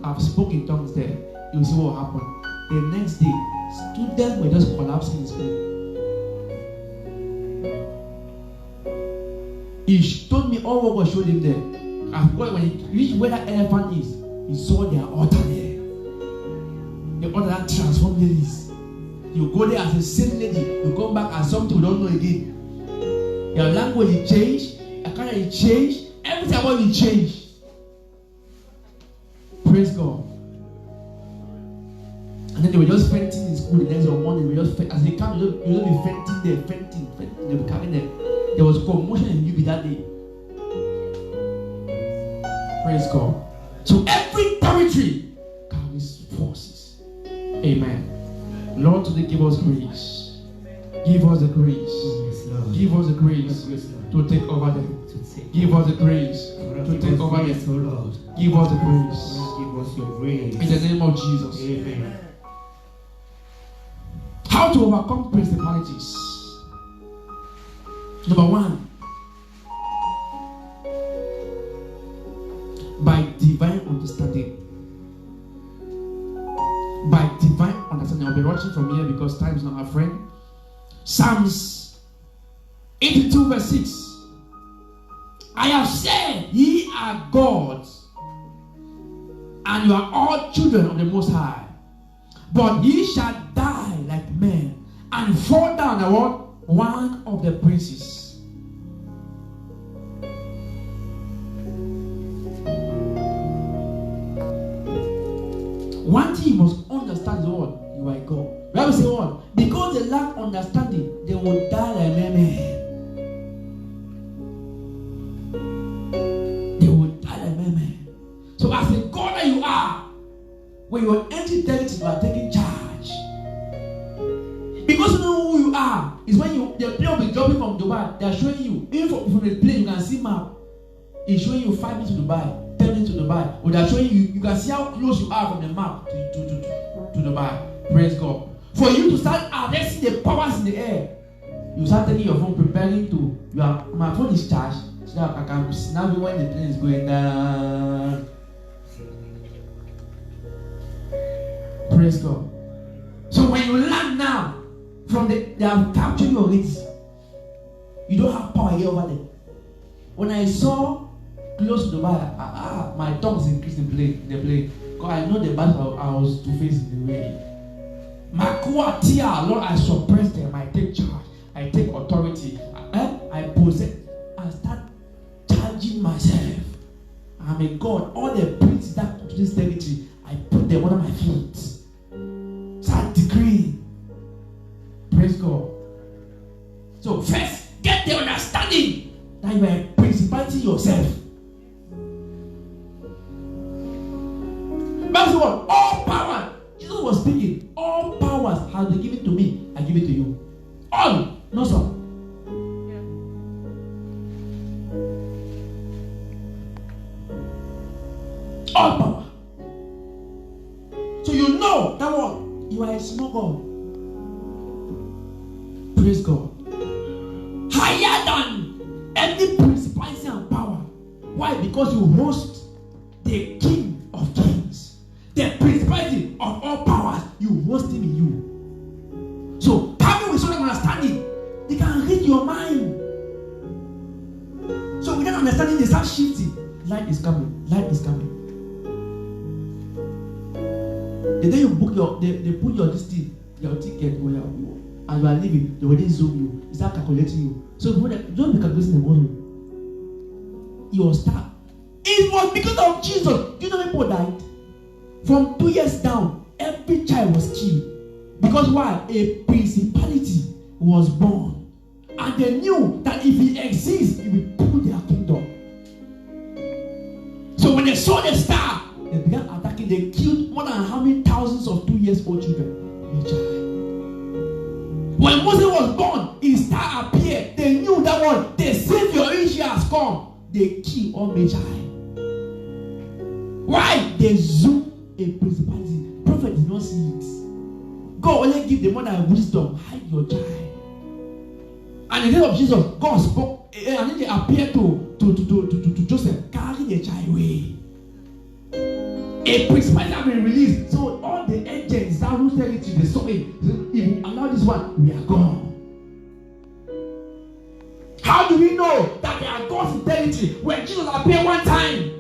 I've spoken in tongues there. You see what happened. The next day, students were just collapsing in school. He told me all what God showed him there. And when he reached where that elephant is, he saw their altar there. The altar that transformed ladies. You go there as a saint lady, you come back as something you don't know again. Your language will change, your color will change, everything about you will change. Praise God. And then they were just fainting in school the next morning. They were just as they come, you will be fainting there, fainting. They were carrying them. There was commotion in UB that day. Praise God. So every territory carries forces. Amen. Lord, today give us grace. Give us the grace. Give us the grace to take over them. Give us the grace to take over them. Give us the grace. Give us your grace. In the name of Jesus. Amen. How to overcome principalities. Number one, by divine understanding. By divine understanding. I'll be rushing from here because time is not our friend. Psalms 82 verse 6. I have said, ye are gods, and you are all children of the Most High. But ye shall die like men, and fall down at what? One of the princes. One thing you must understand is what? You are God. We have to say what? Because they lack understanding, they will die like men. They will die like men. So as a God that you are, when you enter territory, you are taking charge. Because you know who you are. It's when the plane will be dropping from Dubai. They are showing you. Even from the plane, you can see map. It's showing you 5 minutes to Dubai, 10 minutes to Dubai. Or they are showing you. You can see how close you are from the map to Dubai. Praise God. For you to start arresting the powers in the air, you start taking your phone, preparing to. My phone is charged, so that I can snap it when the plane is going down. Praise God. So when you land now, they have captured you already. You don't have power here over there. When I saw close to Dubai, my tongues increased in the plane. Because I know the battle I was to face in the way. Makuatia, Lord, I suppress them. I take charge. I take authority. I possess. I start charging myself. I'm a God. All the princes that come to this territory, I put them under my feet. Start decreeing. Praise God. So first, get the understanding that you are a principality yourself. That's what all power. Jesus was speaking. All powers have been given to me. I give it to you. All, no some. All power. So you know that what? You are a small God. Praise God. Higher than any principality and power. Why? Because you host the King of Kings. The principality of all powers. You host him in you. So coming with some understanding, they can read your mind. So without start shifting, light is coming. Light is coming. The day you book they put your listing, your ticket, where you and you are leaving, they already zoom you. They start calculating you. So don't be calculating the money. Your start. It was because of Jesus. Do you know people died? From 2 years down, every child was killed. Because why? A principality was born. And they knew that if he exists, he will pull their kingdom. So when they saw the star, they began attacking. They killed more than how many thousands of 2-year-old children? When Moses was born, his star appeared. They knew that one. The Savior Israel has come. They killed all Magi. Why? They zoomed a principality. Prophet did not see it. God only give the mother wisdom. Hide your child. And in the name of Jesus, God spoke, and then they appeared to Joseph, carry the child away. A principality has been released. So all the agents that rule territory, they saw it. If we allow this one, we are gone. How do we know that they are God's in territory? When Jesus appeared one time,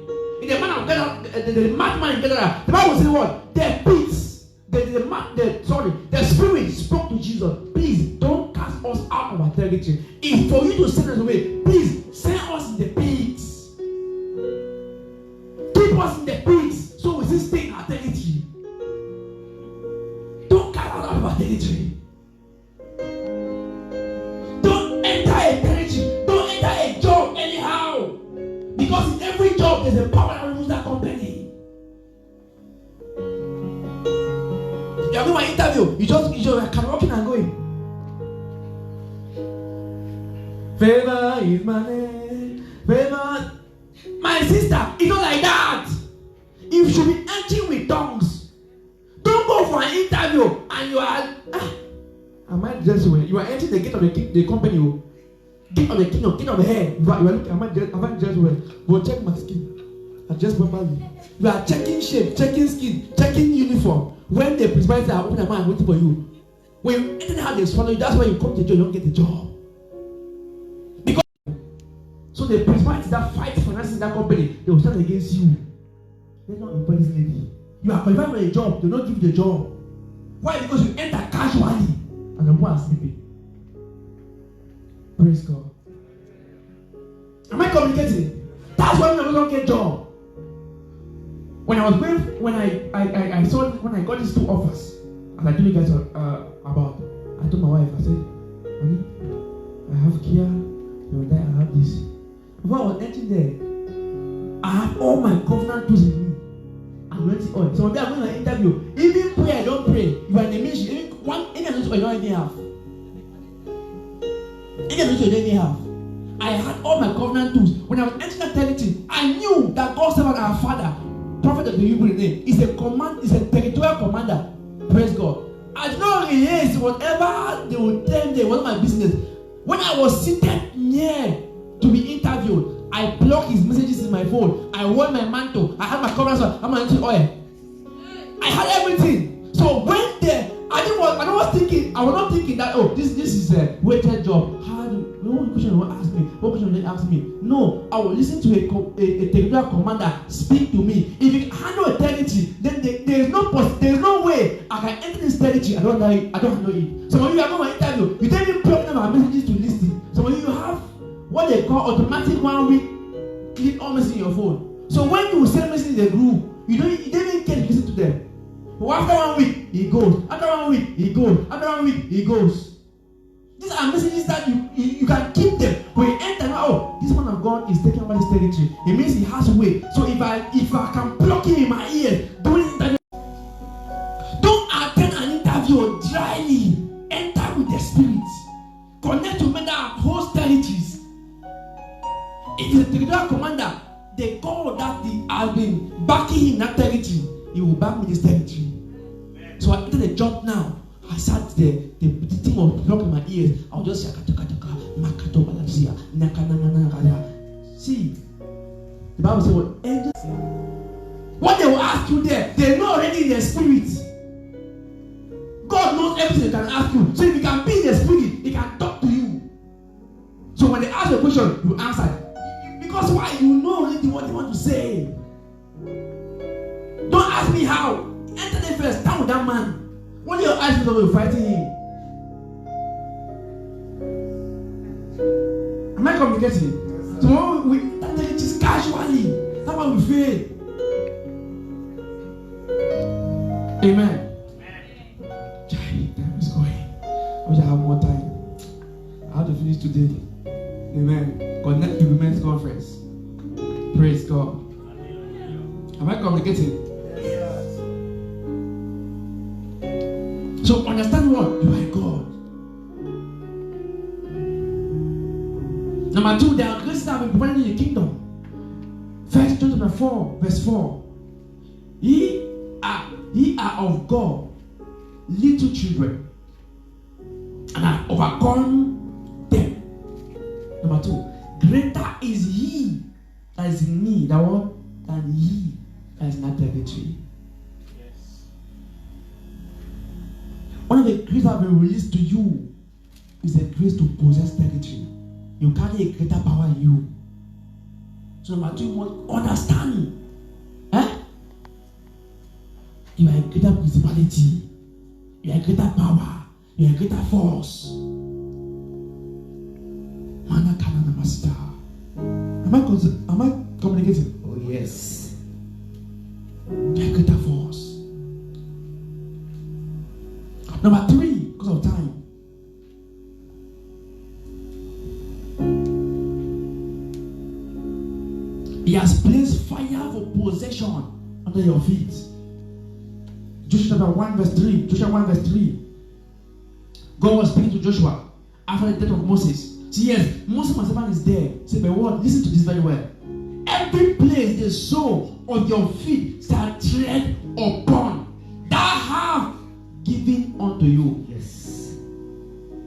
in the man of God, the madman in Gadara, the Bible says what? The peace, the spirit spoke to Jesus. Please don't cast us out of our territory. If for you to send us away, please send us in the pigs. Keep us in the pigs so we still stay in our territory. Don't cast us out of our territory. Don't enter a territory. Don't enter a job anyhow. Because in every job there's a power that rules that company. You are going to interview. You just can walk in and go in. Favor is my name. Favor. My sister, it's not like that. If you should be entering with tongues, don't go for an interview and you are. I might just wait. You are entering the gate of the company. Gate of the kingdom, gate of the hair. You are looking. I might just wait. Go check my skin. I just properly. You are checking shape, checking skin, checking uniform. When the principal are open their mind waiting for you, when you enter how they swallow you, that's why you come to the job, you don't get the job. Because so the principalities that fight finances in that company, they will stand against you. They're not in this lady. You are qualified for a job, they will not give you the job. Why? Because you enter casually and the one are sleeping. Praise God. Am I communicating? That's why we don't get job. When I was going, when I saw when I got these 2 offers, and I told you guys about, I told my wife, I said, honey, I have Kia, you know, I have this. Before I was entering there, I have all my covenant tools in me. I'm ready on. So when I'm going to interview, even pray, I don't pray. You are in the ministry, even one in the ministry, you don't even have. In the ministry, you don't even have. I had all my covenant tools. When I was entering that territory, I knew that God served our Father. Prophet of the Hebrew name is a territorial commander. Praise God. As long as whatever they would tell me, it wasn't my business. When I was seated near to be interviewed, I blocked his messages in my phone. I wore my mantle. I had my covenants on. I'm not into oil. I had everything. So when I was not thinking that this is a weighted job. What question you want to ask me? What question you ask me? No, I will listen to a territorial commander speak to me. If you handle a territory, then there is no way I can enter this territory. I don't know it. So when you are going to interview, you don't even program our messages to listen. So when you have what they call automatic 1 week click all messages in your phone. So when you send messages in the group, you don't even get to listen to them. But after 1 week, he goes. After 1 week, he goes. After 1 week, he goes. These are messages that you can keep them. When you enter, this man of God is taking over this territory. It means he has weight. So if I can block him in my ears, don't attend an interview dryly. Enter with the spirit. Connect to men that host territories. If it's a territorial commander, the God that has been backing him in that territory, he will back me this territory. So I enter the job now. I sat there, the thing was blocking my ears. I was just see, the Bible says what angels, what they will ask you there, they know already in their spirit. God knows everything they can ask you. So if you can be in the spirit, he can talk to you. So when they ask a question, you answer. Because why? You know fighting over you, fighting him. Am I communicating? So when we take it just casually, that's why we fail. Amen. Time is going. I wish I have more time. I have to finish today. Amen. Connect to Women's Conference. Praise God. Am I communicating? Yes. So understand what? You are God. Number 2, there are graces that have been provided in the kingdom. 1 John chapter 4, verse 4. Ye are of God, little children, and have overcome them. Number 2, greater is he that is in me, than he that is in that territory. Yes. One of the graces that have been released to you is the grace to possess territory. You carry a greater power in you. So number 2, you must understand. You are a greater principality. You are a greater power. You are a greater force. Am I communicating? Oh, yes. You are a greater force. Number 3, because of time. He has placed fire for possession under your feet. Joshua 1 verse 3. Joshua 1 verse 3. God was speaking to Joshua after the death of Moses. See, yes, Moses, my servant, is there. Say, but what? Listen to this very well. Every place the sole of your feet shall tread upon, that have given unto you. Yes.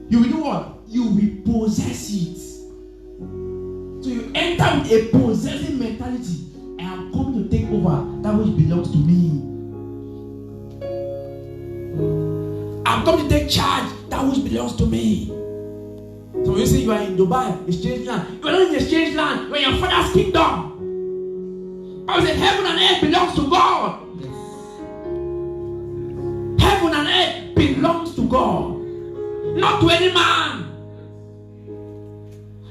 You will do what? You will possess it. So you enter with a possessing mentality. I am coming to take over that which belongs to me. I'm coming to take charge that which belongs to me. So you say you are in Dubai, exchange land. You are not in the exchange land. You are in your father's kingdom. I say heaven and earth belongs to God. Yes. Heaven and earth belongs to God, not to any man.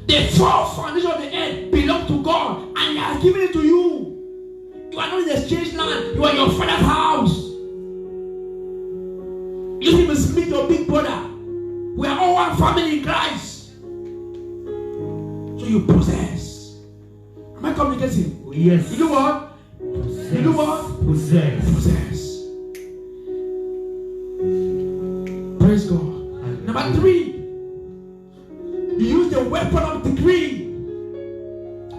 The four foundation of the earth belong to God, and He has given it to you. You are not in the exchange land. You are in your father's house. You didn't even split your big brother. We are all one family in Christ. So you possess. Am I communicating? Oh, yes. You do what? Possess. You do what? Possess. Possess. Praise God. Number 3. You use the weapon of decree.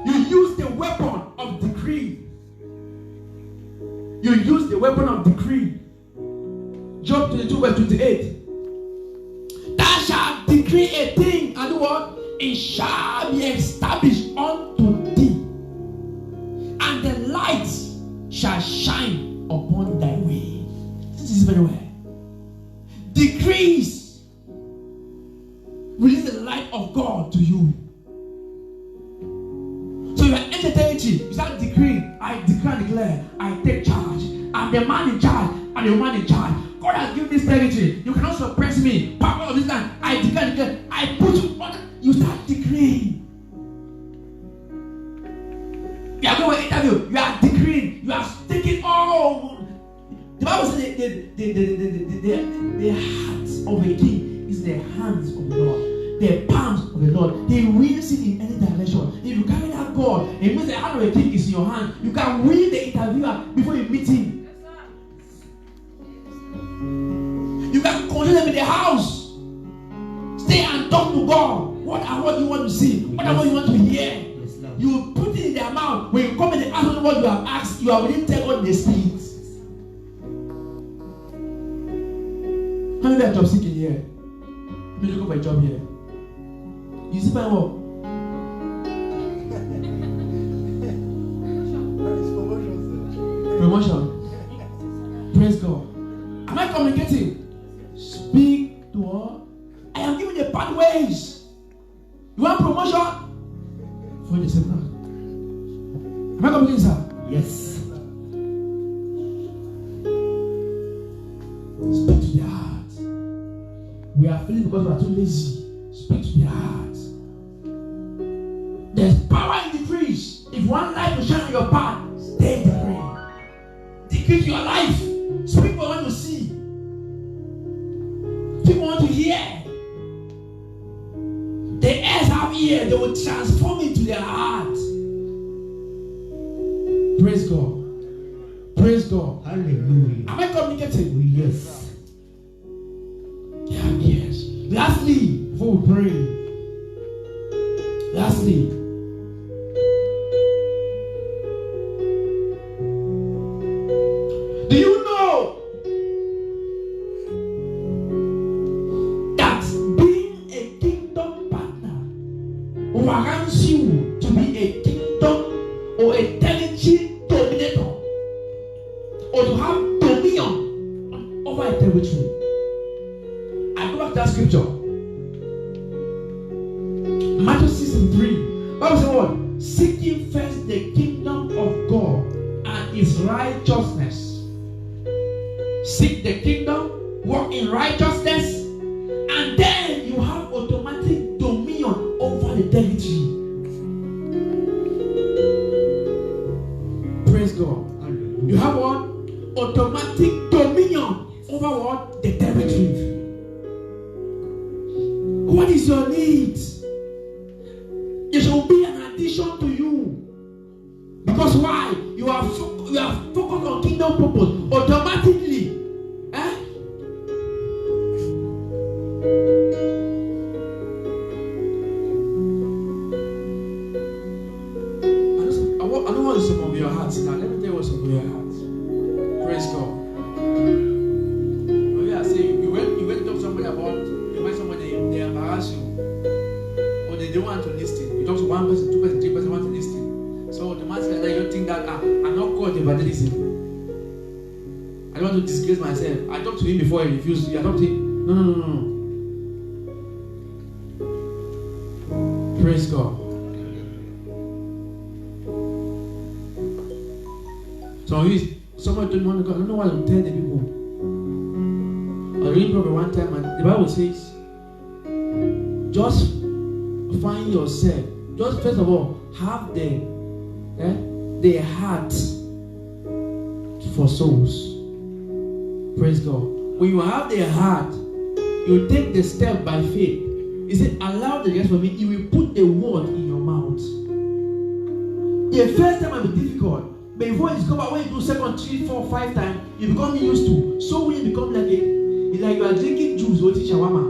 You use the weapon of decree. You use the weapon of decree. Job 22 verse 28. Thou shalt decree a thing, and do what? It shall be established unto thee, and the light shall shine upon thy way. This is very well. Decrees release the light of God to you. So you are entertaining. You start decreeing. I declare and declare. I take charge. I'm the man in charge. I'm the woman in charge. God has given me this territory. You cannot suppress me. Power of this land. I declare and declare. I put you on. You start decreeing. You are going to interview. You are decreeing. You are taking all. The Bible says the heart of a king is the hands of the Lord, the palms of the Lord. He wields it in any direction. If you carry that God, it means the hand of a king is in your hand. You can win the interviewer before you meet him. You can control them in the house. Stay and talk to God. What you want to see, what you want to hear. You put it in their mouth. When you come and they ask what you have asked, you have already taken what they speak. How many are job seeking here? How many looking for a job here? You see my work? Promotion. Praise God. Am I communicating? Speak to all. I am giving the pathways. You want promotion? For the same man. Am I communicating, sir? Yes. Speak to their heart. are failing because we are too lazy. Speak to their hearts. There's power in the trees. If one light will shine on your path, stay in the rain. Decree your life. Speak for what you see. People want to hear. The ears have ears. They will transform into their heart. Praise God. Praise God. Hallelujah. Am I communicating? Oh, yes. Yeah, yes. Lastly, before we pray. Lastly, do you know that being a kingdom partner warrants you to be a kingdom or a territory dominator, or to have dominion over a territory? I go back to that scripture. Matthew 6:3. Bible says what? Seek ye first the kingdom of God and his righteousness. Seek the kingdom, walk in righteousness, and then you have automatic dominion over the territory. Praise God. You have what? Automatic dominion over what? The territory. What is your need? It shall be an addition to you. Because why? You are focused on kingdom purpose automatically. I don't want some of your hearts now. Let me tell you what's over your hearts. Praise God. Oh yeah, say you went to talk to somebody about, you met somebody, they embarrass you, or they don't want to listen. You talk to one person, two person, three person, want to listen. So automatically you think that I'm not called evangelism. I don't want to disgrace myself. I talked to him before he refused. I talked to him. No. Praise God. So someone don't want to go. I don't know what to tell the people. I read Proverbs one time, and the Bible says, just find yourself. Just first of all, have the heart for souls. Praise God. When you have the heart, you take the step by faith. He said, allow the rest for me. He will put the word in your mouth. The first time might be difficult. But before you discover, when you do second, 3, 4, 5 times, you become used to. So when you become it's like you are drinking juice or eating shawarma.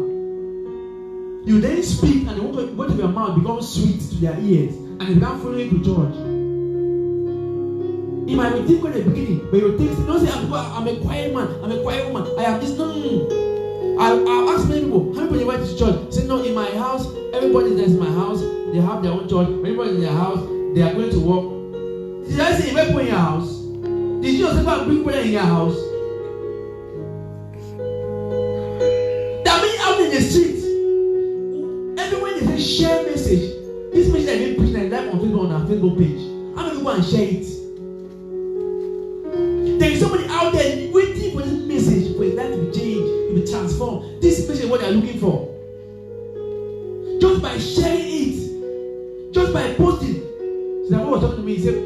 You then speak, and the word of your mouth becomes sweet to their ears, and they become following to church. It might be difficult at the beginning, but you think, don't say, I'm a quiet man, I'm a quiet woman, I am this. No. I'll ask many people, how many people invite to church? Say, no, in my house, everybody that's in my house, they have their own church. Everybody in their house, they are going to work. Did I say invite people in your house? Did you also go and bring people in your house? That means out in the street, everywhere they say share message. This message that they preach like live on Facebook on our Facebook page. How many people and share it? There is somebody out there waiting for this message for his life to be changed, to be transformed. This message is what they are looking for. Just by sharing it, just by posting. So that was talking to me. He said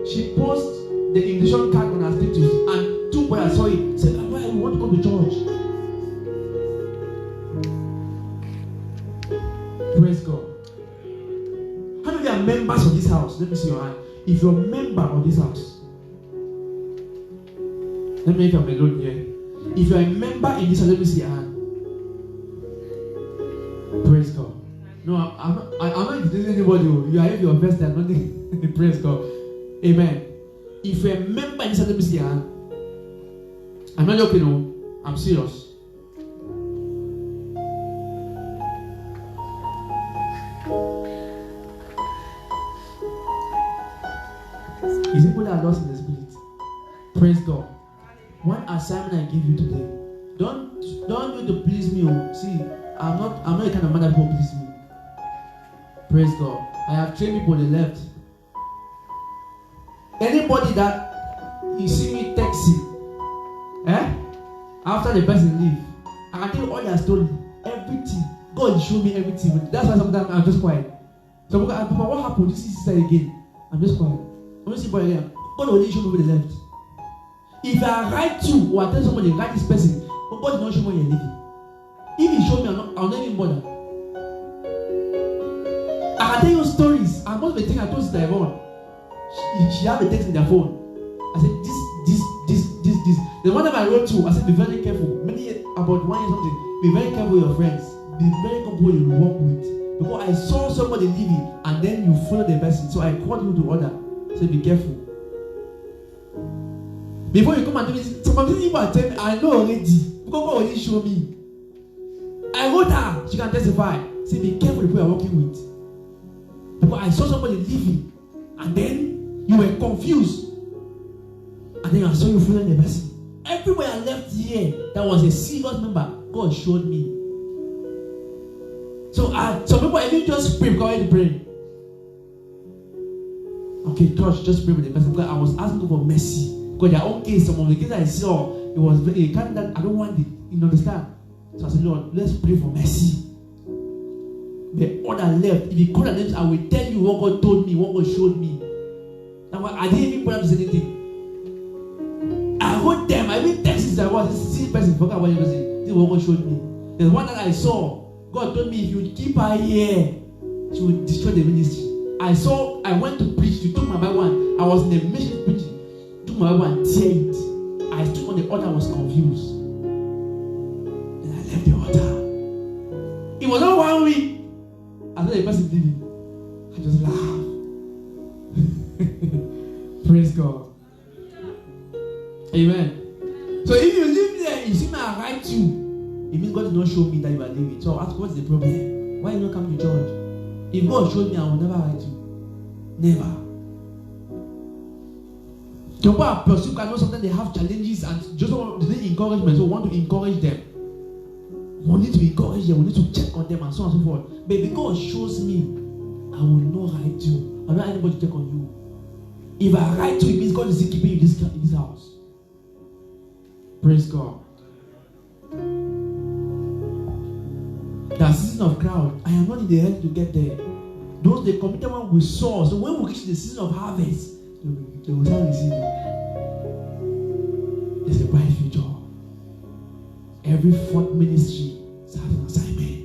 she posted the invitation card on her status, and 2 boys saw it. Said, why you want to come to church? Praise God. How many are members of this house? Let me see your hand. If you're a member of this house, let me know if I'm alone here. If you're a member in this house, let me see your hand. Praise God. No, I'm not introducing anybody. You are here for your first time. Nothing. Praise God. Amen. If you're a member in this house, let me see your hand. I'm not joking. No, I'm serious. Is people that are lost in the spirit. Praise God. One assignment I give you today. Don't do to please me. See, I'm not the kind of man that will please me. Praise God. I have trained people, they left. Anybody that you see me texting, after the person leave, I can tell you all their story. everything. God showed me everything. That's why sometimes I'm just quiet. So, Papa, what happened? This is sister again. I'm just quiet. I'm just boy again. God already showed me where they left. If I write you or I tell somebody, write this person, but God did not show me where you're living. If He showed me, I'll not even bother. I can tell you stories. And most of the things I told Sister Yvonne, she had a text in their phone. I said, this. The one that I wrote to, I said, be very careful. About 1 year something, be very careful with your friends. Be very careful who you work with. Because I saw somebody leaving and then you follow the person. So I called you to order. I said, be careful. Before you come and tell me, some of these people are telling me, I know already. Because God already showed me. I wrote her, she can testify. Say, be careful the people you are working with. Because I saw somebody leaving and then you were confused. And then I saw you following the person. Everywhere I left here, that was a serious member. God showed me. So some people even just pray because I pray. Okay, church, just pray with the person. Because I was asking for mercy. Because their own case, some of the cases I saw, it was a kind that I don't want it. You understand? So I said, Lord, let's pray for mercy. The order left. If you call the names, I will tell you what God told me, what God showed me. Now I didn't even bother to say anything. I wrote them. I even texted them. I was this person. Forget what you was saying. This is what God showed me. There's one that I saw. God told me if you keep her here, she will destroy the ministry. I went to preach. She took my Bible and I was in the mission preaching. Took my Bible and tear it. I stood on the altar. I was confused. Then I left the altar. It was not 1 week. I saw the person leaving. I just laughed. Praise God. Amen. So if you live there, you see me, I write you. It means God did not show me that you are living. So ask, what's the problem? Why you not come to church? If God showed me, I will never write you. Never. The people are pursuing, I know sometimes they have challenges and just they encouragement, so we want to encourage them. We need to encourage them, we need to check on them and so on and so forth. But if God shows me, I will not write you. I don't want anybody to check on you. If I write you, it means God is keeping you in this house. Praise God. The season of crowd, I am not in the head to get there. Those the committed one we saw. So when we reach the season of harvest, they will start receiving. There's a bright future. Every fourth ministry has an assignment.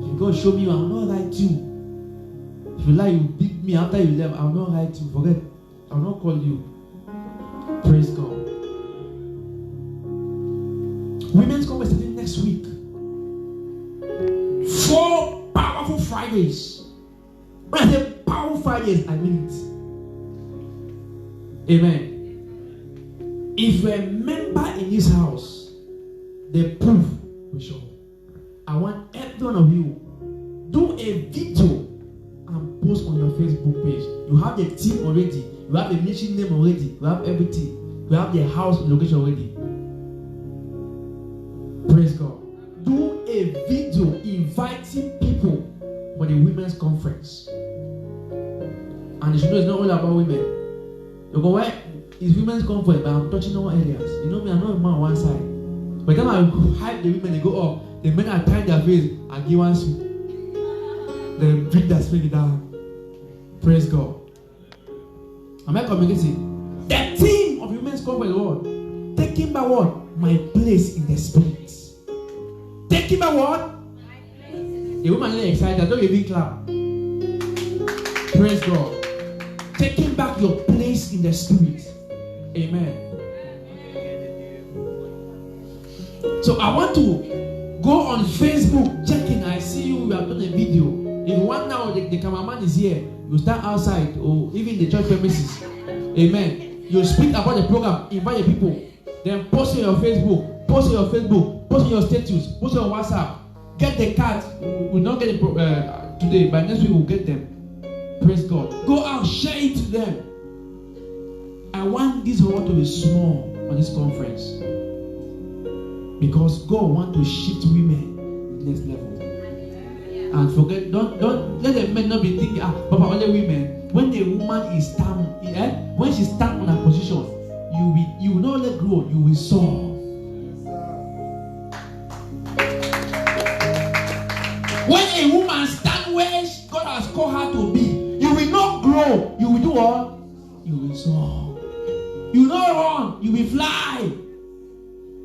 If God show me, I will not write you. If you like, you beat me after you left, I will not write you. Forget. I will not call you. Praise God. Women's conference starting next week. 4 powerful Fridays. When I say powerful Fridays, I mean it. Amen. If you're a member in this house, the proof will show. I want every one of you do a video and post on your Facebook page. You have the team already. You have the mission name already. You have everything. You have the house location already. Praise God. Do a video inviting people for the women's conference. And you should know it's not all about women. You go, why? It's women's conference, but I'm touching all areas. You know me, I'm not a man on one side. By the time I hype the women, they go up. The men are tying their face and give one sweet. Then bring that spirit down. Praise God. Am I communicating? The theme of women's conference, what? Taking by what? My place in the spirit. Taking by what? The woman is excited. Don't even clap. Praise God. Taking back your place in the spirit. Amen. So I want to go on Facebook, checking. I see you have done a video. If you want now, the cameraman is here. You stand outside or even the church premises. Amen. You speak about the program, invite the people. Then post on your Facebook, post on your Facebook, post on your status, post on your WhatsApp. Get the cards. We'll not get it today, but next week we'll get them. Praise God. Go out, share it to them. I want this world to be small on this conference. Because God wants to shift women to the next level. And forget, don't let the men not be thinking, Papa, only women. When the woman is stand, when she stands on her position, you will not let grow, you will soar. When a woman stands where God has called her to be, you will not grow. You will do what? You will soar. You will not run. You will fly.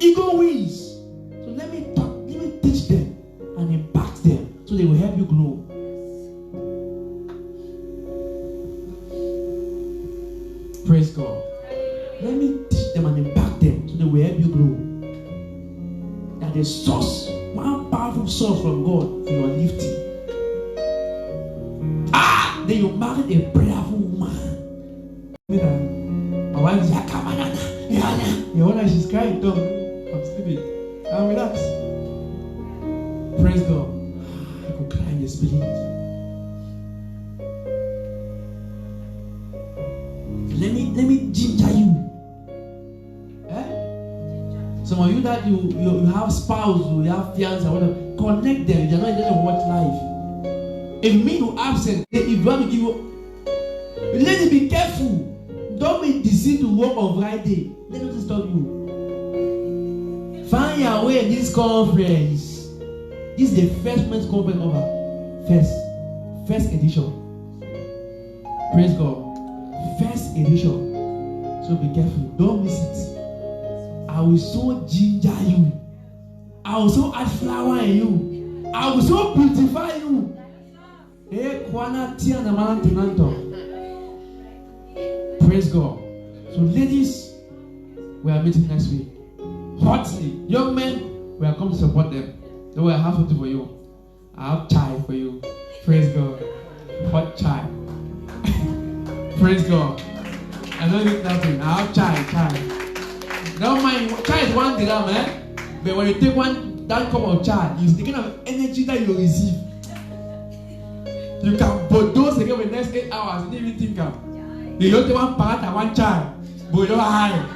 Ego wins. So let me teach them and impact them so they will help you grow. Praise God. Let me teach them and impact them so they will help you grow. That the source, one powerful source from God for your lifting. Then you married a prayerful woman. My wife is Yakamanana. You know, she's crying, Tom. I'm sleeping. I'm relaxed. Praise God. I could cry in the spirit. Let me ginger you. Some of you that you have spouse, you have fiance, whatever, connect them. They're not in the watch life. If me to absent, if you want to give you, let it be careful. Don't be deceived to work on Friday. Let it stop you. Find your way in this conference. This is the first men's conference over. First edition. Praise God. First edition. So be careful. Don't miss it. I will so ginger you. I will so add flower in you. I will so beautify you. Praise God. So ladies, we are meeting next week. Hotly. Young men, we are coming to support them. So we have something for you. I have chai for you. Praise God. Hot chai. Praise God. I don't need nothing. I have chai. Don't mind. Chai is 1 dirham, eh? But when you take that cup of chai, it's the kind of energy that you receive. You can bulldoze again with the next 8 hours. You didn't even think of. You don't take one part and one child. But you don't hide.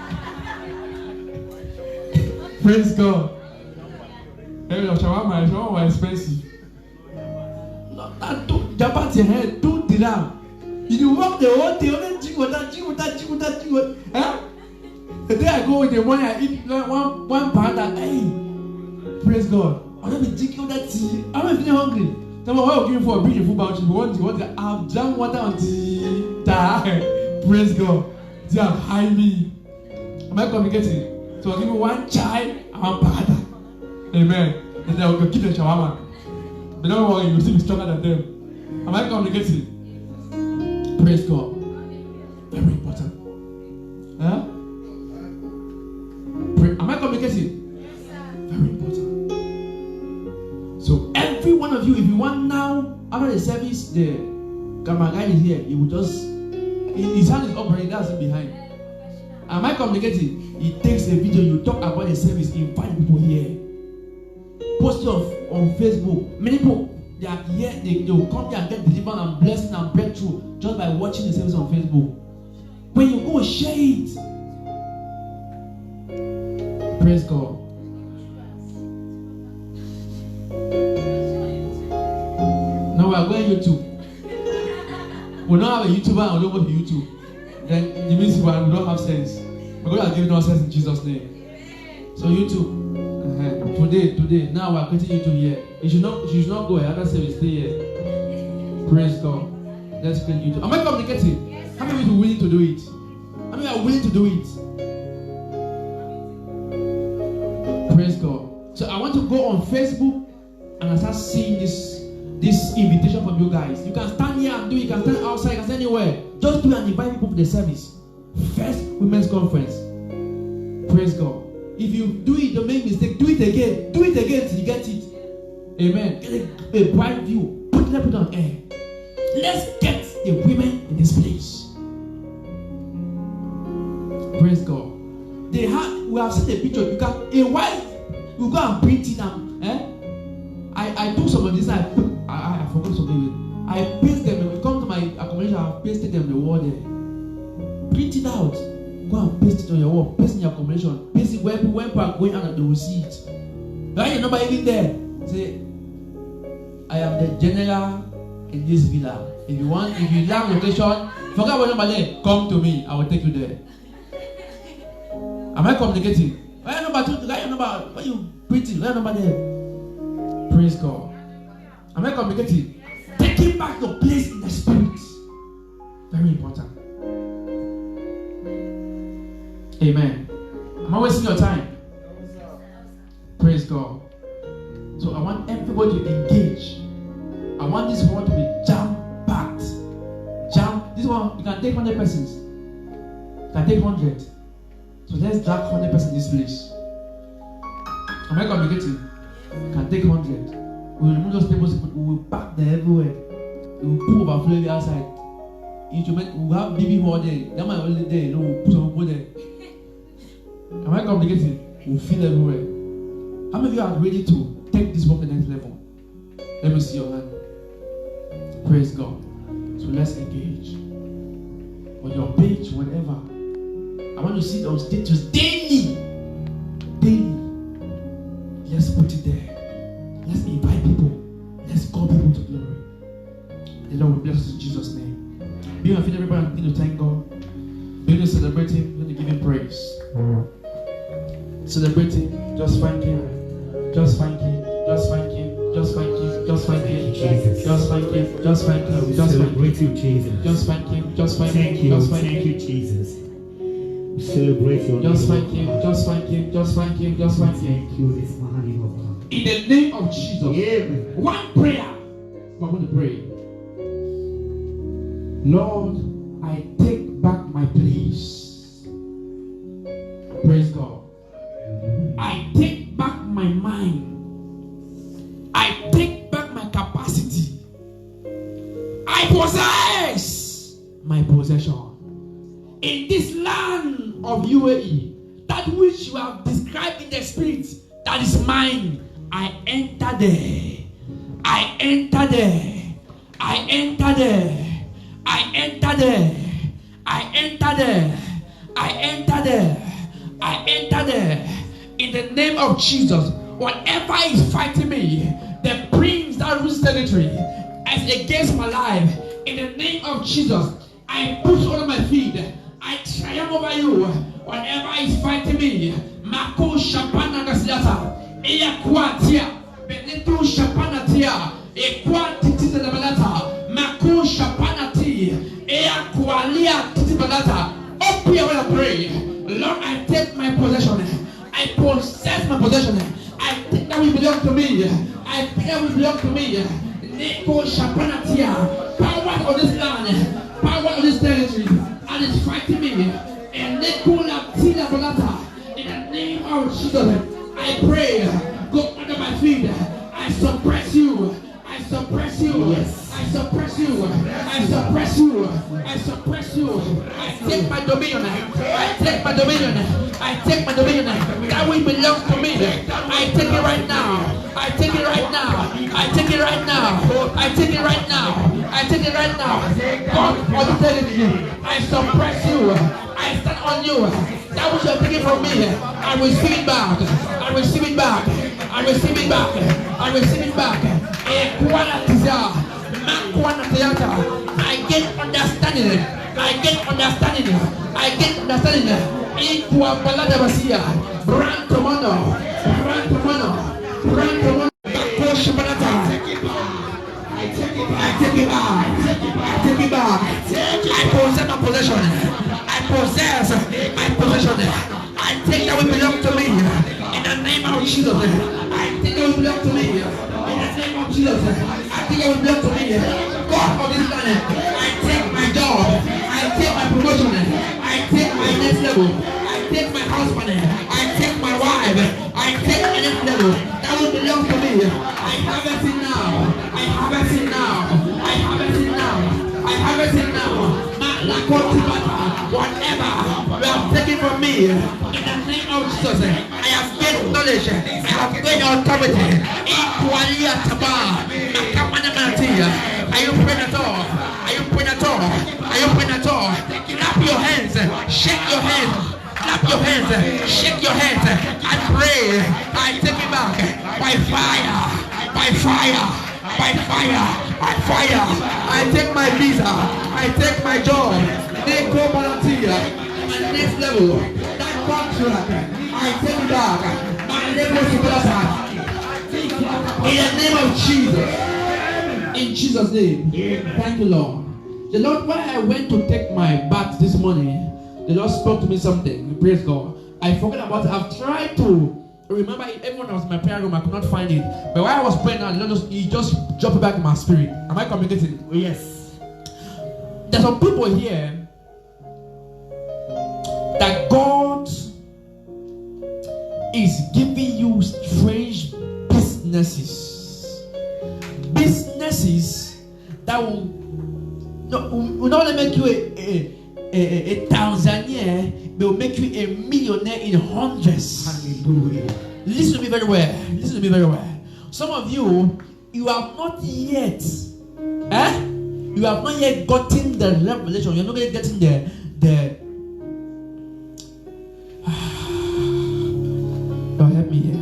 Praise God. Shawarma was expensive. Not Japan your head, 2 dirham. You walk the whole day, only jiggle that. Huh? The day I go with the money, I eat one part and hey. Praise God. I'm not jiggle that tea. I'm not feeling hungry. Someone why are you for a beautiful bounty? You want to have jam water on tea. Praise God. They have high me. Am I communicating? So I'll give you one chai and one parada. Amen. And then I'll give the shawarma. But don't worry, you'll still be stronger than them. Am I communicating? Praise God. Very important. Huh? Am I communicating? Yes, sir. Very important. So every one of you, if you want now, after the service, the camera guy is here. He will just, his hand is up right, that's behind. Am I communicating? He takes a video, you talk about the service, invite people here. Post it on Facebook. Many people, they are here, they will come here and get delivered and blessing and breakthrough just by watching the service on Facebook. When you go, share it. Praise God. Now we are going YouTube. We don't have a YouTuber and we don't go to YouTube. Then it means we don't have sense. But God has given us sense in Jesus' name. So YouTube. Today, now we are creating YouTube here. You should not go ahead. Other service stay here. Praise God. Let's create YouTube. Am I communicating? Yes, how many of you are willing to do it? How many are willing to do it? Praise God. So I want to go on Facebook and I start seeing this invitation from you guys. You can stand here and do it. You can stand outside. You can stand anywhere. Just do it and invite people to the service. First women's conference. Praise God. If you do it, don't make mistake. Do it again. Do it again till you get it. Amen. Get a bright view. Put it on air. Let's get the women in this place. Praise God. We have seen the picture. You can a wife. You go and print it and I took some of this. I forgot something. I paste them. When you come to my accommodation, I pasted them on the wall there. Print it out. Go and paste it on your wall. Paste in your accommodation. Paste it where people are going out and they will see it. Right? Your number even there. Say, I am the general in this villa. If you have location, forget about number there. Come to me. I will take you there. Am I communicating? Write your number. Why you printing? Write your number there. Praise God. Am I communicating? Taking back your place in the spirit. Very important. Amen. Am I wasting your time? Praise God. So I want everybody to engage. I want this one to be jam-packed. This one, you can take 100 persons. You can take 100. So let's drag 100 persons in this place. Am I communicating? You can take 100. We will remove those tables. We will pack them everywhere. We will pull overflow the outside. Instrument. We will have BB hall there. That might only there. No, we'll put some people there. Am I communicating? We'll fill everywhere. How many of you are ready to take this work to the next level? Let me see your hand. Praise God. So let's engage. On your page, whatever. I want to see those status daily. Daily. Let's put it there. Let's invite people. Let's call people to glory. The Lord will bless us in Jesus' name. Be on feet, everybody. Begin to thank God. Begin to celebrate Him. Begin to give Him praise. Celebrate Him. Just thank Him. Just thank Him. Just thank Him. Just thank Him. Just thank Him. Jesus. Just thank Him. Just thank Him. We Just thank celebrate Him. you, Jesus. Just thank Him. Just thank Thank Him. you. Just thank Thank you, Him. Jesus. We celebrate your Just name, thank Him. Lord. Just thank Him. Just thank Him. Just thank Him. Thank you this morning, Lord. In the name of Jesus. Amen. One prayer. I'm going to pray. Lord, I take back my place. Praise God. I take back my mind. I take back my capacity. I possess my possession. In this land of UAE, that which you have described in the spirit, that is mine. I enter there. I enter there. I enter there. I enter there. I enter there. I enter there. I enter there. In the name of Jesus, whatever is fighting me, the prince that rules territory, as against my life, in the name of Jesus, I push under my feet. I triumph over you. Whatever is fighting me, Mako Shapana Gasilata, Equatia, Benito Shapana Tia, Equatiti de Balata, Mako Shapana Tia, Equalia Titibalata. Up here when I pray, Lord, I take my possession. I possess my possession. I think that will belong to me. I think that will belong to me. Neko Shapana Tia, power of this land, power of this territory, and it's fighting me. And Neko Latina Balata. In the name of Jesus, I pray, go under my feet. I suppress you. I suppress you. Yes. I suppress you. I suppress you. I suppress you. I take my dominion. I take my dominion. I take my dominion. That will belong to me. I take it right now. I take it right now. I take it right now. I take it right now. I take it right now. God, on the television, I suppress you. I stand on you. That which you are taking from me, I receive it back. I receive it back. I receive it back. I receive it back. I get understanding. I get understanding. I get understanding. Equal balada basia. Brantomono. Brantomono. Brantomono. I take it back. I take it back. I possess my possession. I possess my possession. I take that will belong to me. In the name of Jesus. I take that will belong to me. In the name of Jesus. I take that will belong to me. God of this planet. I take my job. I take my promotion. I take my next level. I take my husband. I take my wife. I take my next level. That will belong to me. I have it now. I have it now. I have it now. I have it now. Whatever you have taken from me, in the name of Jesus, I have gained knowledge. I have gained authority. Equally at the bar. Are you praying at all? Are you praying at all? Are you praying at all? Clap your hands. Shake your hands. Clap your hands. Shake your hands. And pray. I take it back. By fire. By fire. By fire. By fire. I take my visa. I take my job. They go volunteer. My next level. That contract. I take it back. My level is better. In the name of Jesus. In Jesus' name. Thank you, Lord. The Lord, when I went to take my bath this morning, the Lord spoke to me something. Praise God. I forgot about it. I've tried to remember it. Everyone was in my prayer room. I could not find it. But while I was praying now, the Lord He just dropped it back in my spirit. Am I communicating? Oh, yes. There's some people here that God is giving you strange businesses. Businesses that will not only make you a Tanzanian, but will make you a millionaire in hundreds. Hallelujah. Listen to me very well. Listen to me very well. Some of you, you have not yet, you have not yet gotten the revelation. You're not yet getting the Lord help me here.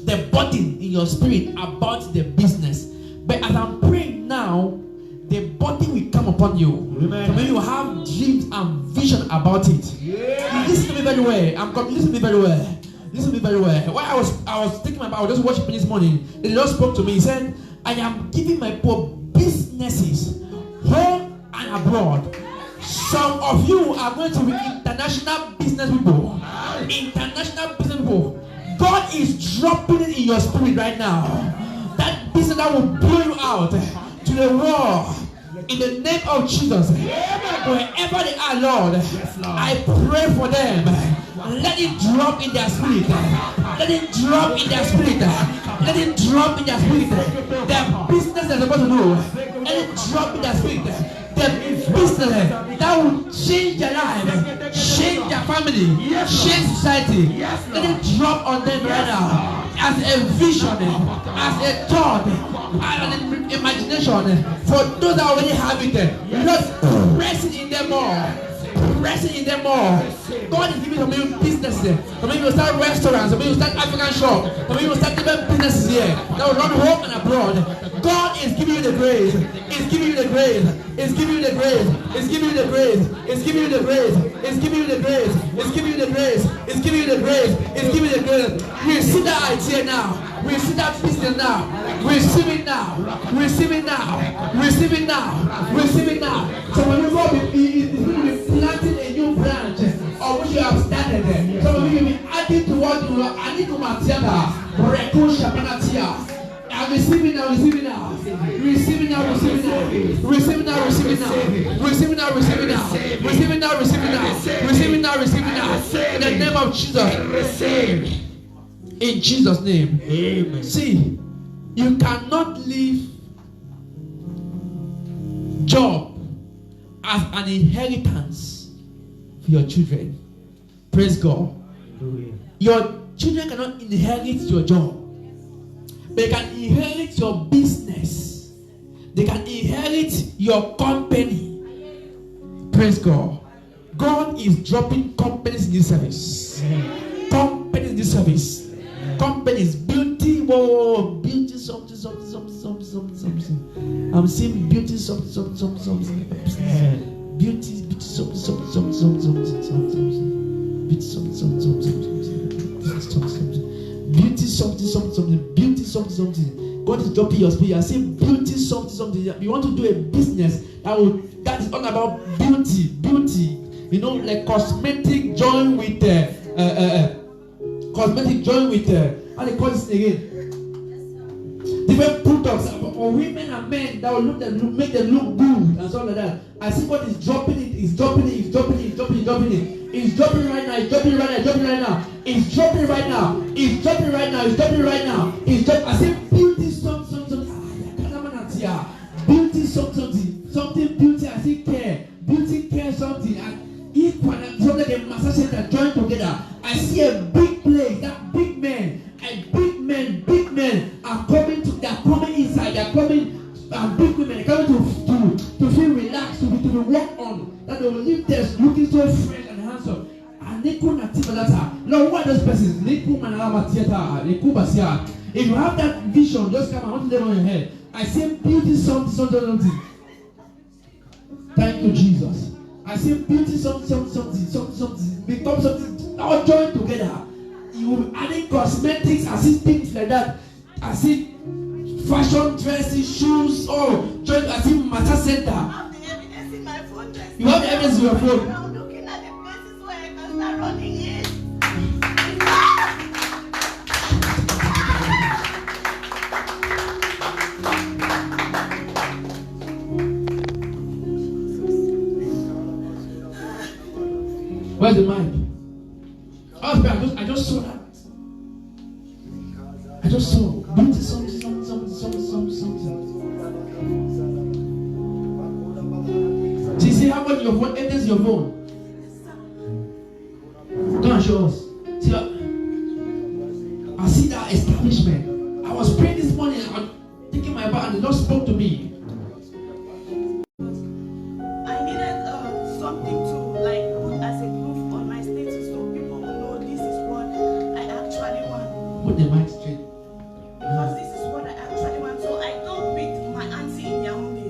The burden in your spirit about the business. But as I'm praying now, the burden will come upon you. Amen. So maybe you have dreams and vision about it. Yeah. Listen to me very well. Listen to me very well. Listen to me very well. While I was thinking about, I was just worshiping this morning. The Lord spoke to me. He said, I am giving my poor businesses home and abroad. Some of you are going to be international business people. International business people. God is dropping it in your spirit right now. That business that will blow you out to the world. In the name of Jesus. Wherever they are, Lord, I pray for them. Let it drop in their spirit. Let it drop in their spirit. Let it drop in their spirit. The business they're supposed to do. Let it drop in their spirit. The business that will change their life, change their family, change society. Let it drop on them right now. As a vision, as a thought, as an imagination. For those that already have it, just press it in them more. Press it in them more. God is giving some of you businesses. Some of you will start restaurants. Some of you will start African shop. Some of you will start different businesses here that will run home and abroad. God is giving you the grace. It's giving you the grace. It's giving you the grace. It's giving you the grace. It's giving you the grace. It's giving you the grace. It's giving you the grace. It's giving you the grace. It's giving you the grace. Receive that idea now. Receive that business now. Receive it now. Receive it now. Receive it now. Receive it now. So when you go, it's going to be planting a new branch of which you have started. Some of you will be adding to what you are adding to my theater. I'm receiving now, receive now. Receive now, receive now. Receive now, receive now. Receive now, receive now. Receive now, receive now. Receive now, receive now. In the name of Jesus. Receive. In Jesus' name. Amen. See, you cannot leave job as an inheritance for your children. Praise God. Hallelujah. Your children cannot inherit your job. They can inherit your business. They can inherit your company. Praise God. God is dropping companies in this service. Companies in this service. Companies, beauty, whoa, beauty, something. I'm seeing beauty, something. Beauty, something. Beauty, something. God is dropping your spirit. I say beauty, something. You want to do a business that is all about beauty. You know, like cosmetic join with how they call this again? Different products for women and men that will make them look good and stuff like that. I see God is dropping it. It's dropping it. It's dropping right now. It's dropping right now. I see beauty, something. Beauty, something. Beauty. I see care. Beauty, care, something. Equal and something they massage that join together. I see a big place. That big men are coming to. They are coming inside. They are coming. Big women are coming to feel relaxed, to be worked on. That they will live there looking so fresh and handsome. And they couldn't achieve that. Lord, what are those persons? If you have that vision, just come. I want to lay on your head. I say beauty, something. Thank you, Jesus. I say beauty, something. Become something. All joined together. You will be adding cosmetics. I see things like that. I see fashion, dresses, shoes. Oh, join as if massage center. I have the evidence in my phone. You have the evidence in your phone. I'm looking at the places where I can start running in. Where's the mic? I just saw that. I just saw. Something. See how much your phone enters your phone. Come and show us. See, I see that establishment. I was praying this morning. I'm taking my bath and the Lord spoke to me. I needed something to like put as a proof on my status so people will know this is what I actually want. Put the mic straight. Because this is what I actually want. So I talked with my auntie in Yaoundé.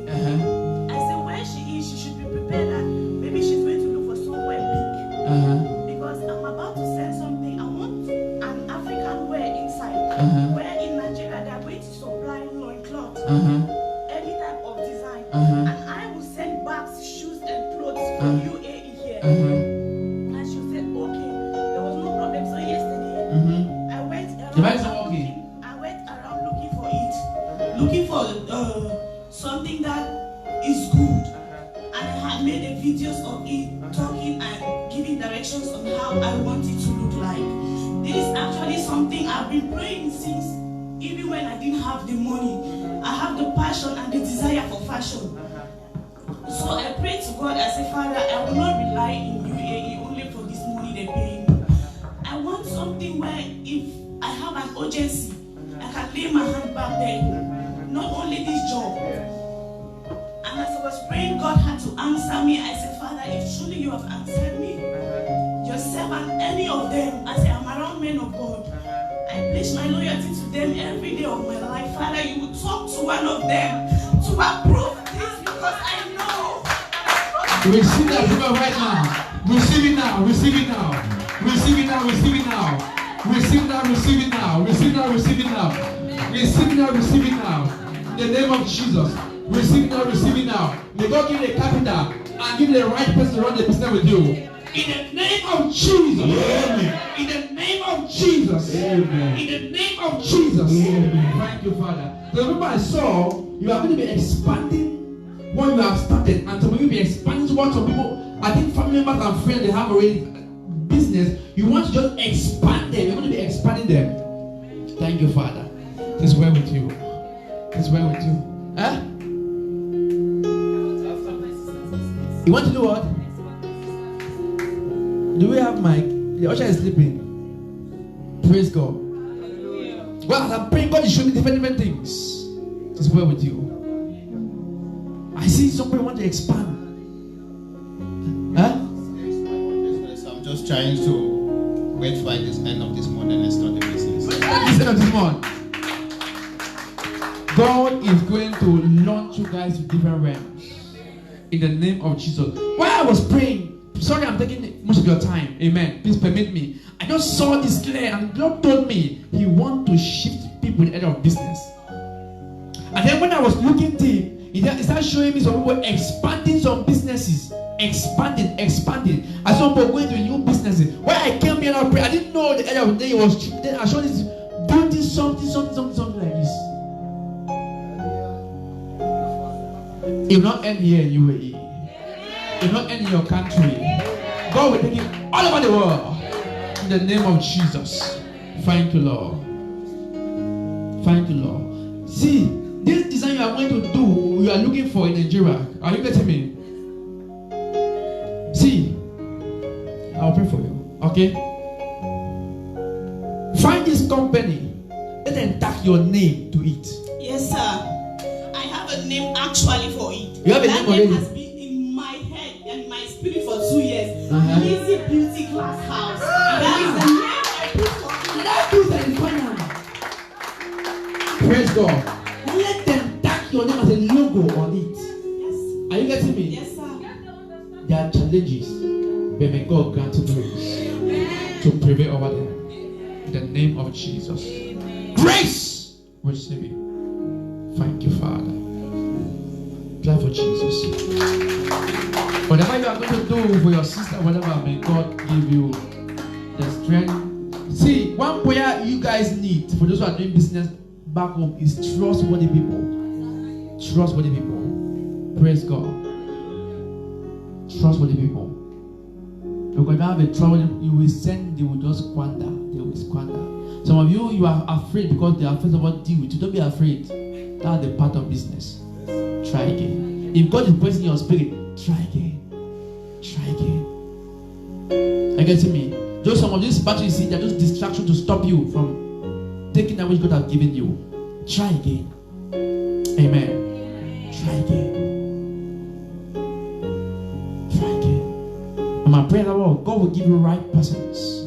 I said where she is, she should be prepared that maybe she's going to look for somewhere big. Because I'm about to send something. I want an African wear inside. Where in Nigeria they are going to supply loincloth. Any type of design. And I will send bags, shoes and clothes from UAE here. And she said, okay, there was no problem. So yesterday, I went around. The bags are okay. I went around looking for it. Looking for something that is good. And I had made a videos of it, talking and giving directions on how I want it to look like. This is actually something I've been praying since, even when I didn't have the money. I have the passion and the desire for fashion. So I prayed to God. I said, Father, I will not rely in UAE only for this money they pay me. I want something where if I have an urgency, I can lay my hand back there. Not only this job. And as I was praying, God had to answer me. I said, Father, if truly you have answered me, your servant, any of them, as I am around men of God, I pledge my loyalty to them every day of my life. Father, you will talk to one of them to approve this because I know. Receive that river right now. Receive it now. Receive it now. Receive it now. Receive it now. Receive that. Receive it now. Receive that. Receive it now. Receive it now. Receive it now. In the name of Jesus. Receive it now. Receive it now. May God give you the capital and give you the right person to run the business with you. In the name of Jesus. Amen. In the name of Jesus. Amen. In the name of Jesus. Amen. Thank you, Father. The remember I saw you are going to be expanding what you have started, and some of you will be expanding to what some people, I think family members and friends, they have already business. You want to just expand them. You're going to be expanding them. Thank you, Father. It is well with you. It is well with you. Huh? You want to do what? Do we have mic? The usher is sleeping. Praise God. Well, as I'm praying, God is showing me different things. It is well with you. I see somebody want to expand. Huh? I'm just trying to wait by this end of this month and start the business. This end of this month, God is going to launch you guys to different realms. In the name of Jesus. While I was praying, sorry I'm taking most of your time. Amen. Please permit me. I just saw this clear and God told me He wants to shift people in the area of business. And then when I was looking deep, He started showing me some people expanding some businesses. Expanding. And some people going to new businesses. When I came here and I didn't know the area of the day was. Then I showed this building something like this. It will not end here in UAE. It will not end in your country. God will take it all over the world. In the name of Jesus. Thank you, Lord. Thank you, Lord. See, this design you are going to do, you are looking for in Nigeria. Are you getting me? See, I'll pray for you. Okay? Find this company. Let them tag your name to it. Yes, sir. I have a name actually for it. You have a that name already? has been in my head and my spirit for 2 years. Easy Beauty Class House. That is the name I put for it. That is the final. Praise God. Let them tag your name as a logo on it. Yes. Are you getting me? Yes, sir. There are challenges, but may God grant you grace to prevail over them. In the name of Jesus. Grace! Receive it. Thank you, Father. Clap for Jesus. Whatever you are going to do for your sister, whatever, may God give you the strength. See, one prayer you guys need for those who are doing business back home is trustworthy people. Trustworthy people. Praise God. Trustworthy people. Because if you have a trouble, you will send, they will just squander. They will squander. Some of you, you are afraid because they are afraid of what deal with you. Don't be afraid. That's the part of business. Try again. If God is placing your spirit, try again. Try again. Are you getting me? Just some of these battles you see, they're just distractions to stop you from taking that which God has given you. Try again. Amen. Try again. Try again. And my prayer, Lord, God will give you right persons,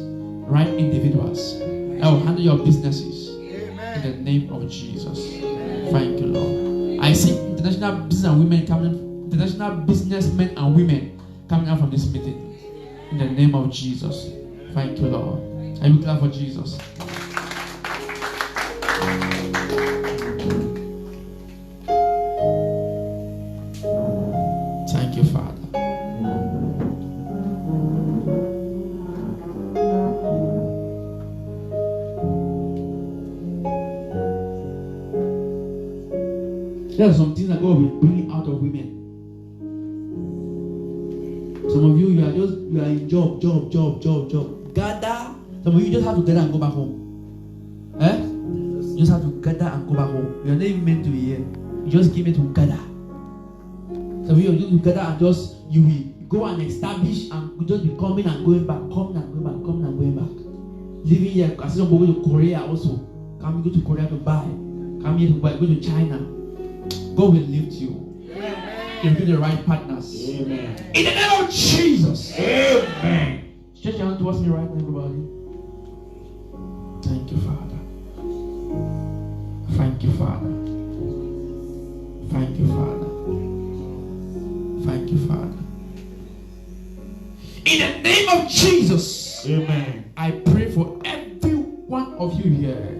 right individuals that will handle your businesses. Amen. In the name of Jesus. Amen. Thank you, Lord. I see international business and women coming, international businessmen and women coming out from this meeting. In the name of Jesus. Thank you, Lord. Are you glad for Jesus? Thank you, Father. There are some things that God will bring out of women. Some of you, you are in job. Gather. Some of you just have to gather and go back home. You just have to gather and go back home. You are not even meant to be here. You just came here to gather. Some of you just gather and just you will go and establish and you just be coming and going back, coming and going back. Living here, I see some people go to Korea also. Come go to Korea to buy. Come here to buy. Go to China. God will lift you. Give you the right partners. Amen. In the name of Jesus. Amen. Stretch your hand towards me right now, everybody. Thank you, Father. Thank you, Father. Thank you, Father. Thank you, Father. In the name of Jesus. Amen. I pray for every one of you here.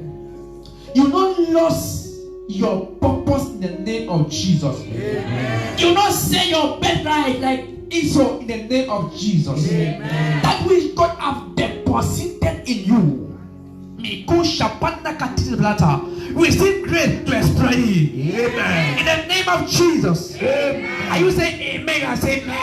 You not lost your purpose in the name of Jesus. Amen. You not say your birthright like Esau in the name of Jesus. Amen. That which God have deposited in you. Receive grace to explain it. Amen. In the name of Jesus. Amen. Are you saying amen? I say amen.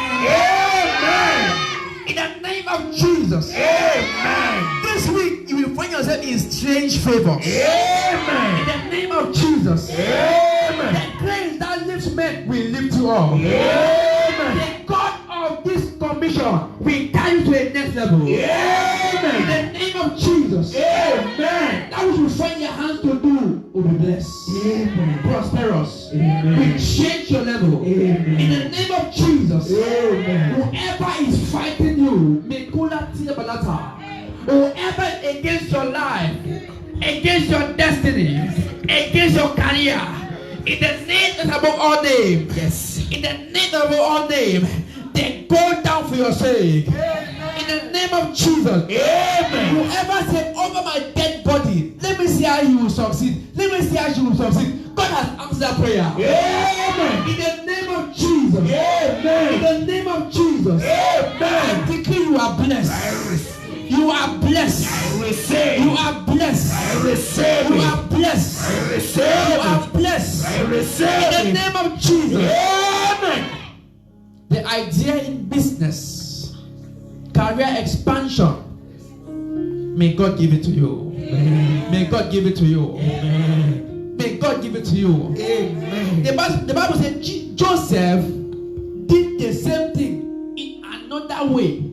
Amen. In the name of Jesus. Amen. This week you will find yourself in strange favor. Amen. In the name of Jesus. Amen. The grace that lifts men will lift you up. Amen. The God of this commission will carry you to a next level. Amen. In the name of Jesus. Amen. That which you find your hands to do will be blessed. Amen. Prosperous. Amen. Will change your level. Amen. In the name of Jesus. Amen. Whoever is fighting you, whoever against your life, against your destiny, against your career, in the name that's above all names, yes. In the name above all names, they go down for your sake. Amen. In the name of Jesus. Amen. Whoever said over my dead body, let me see how you will succeed. Let me see how you will succeed. God has answered that prayer. Amen. In the name of Jesus. Amen. In the name of Jesus. Amen. I declare you are blessed. You are blessed. I receive. You are blessed. I receive. You are blessed. I receive. You are blessed. I receive. In the name of Jesus. Amen. The idea in business, career expansion, may God give it to you. Amen. May God give it to you. Amen. May God give it to you. Amen. The Bible said Joseph did the same thing in another way.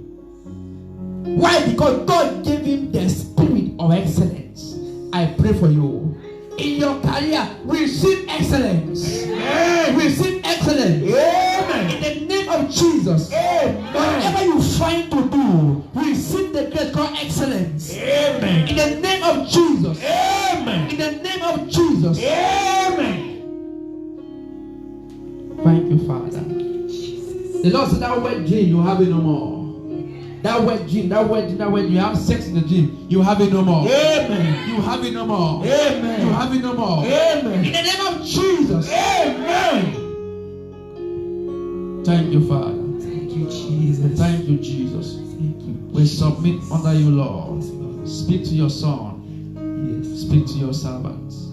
Why? Because God gave him the spirit of excellence. I pray for you. In your career, receive excellence. Amen. Receive excellence. Amen. In the name of Jesus. Amen. Whatever you find to do, receive the grace called excellence. Amen. In the name of Jesus. Amen. In the name of Jesus. Amen. Thank you, Father. The Lord said that wet dream, you have it no more. That wet dream, you have sex in the dream, you have it no more. Amen. You have it no more. Amen. You have it no more. Amen. In the name of Jesus. Jesus. Amen. Thank you, Father. Thank you, Jesus. Thank you, Jesus. Thank you. We submit under you, Lord. Speak to your son. Yes. Speak to your servants.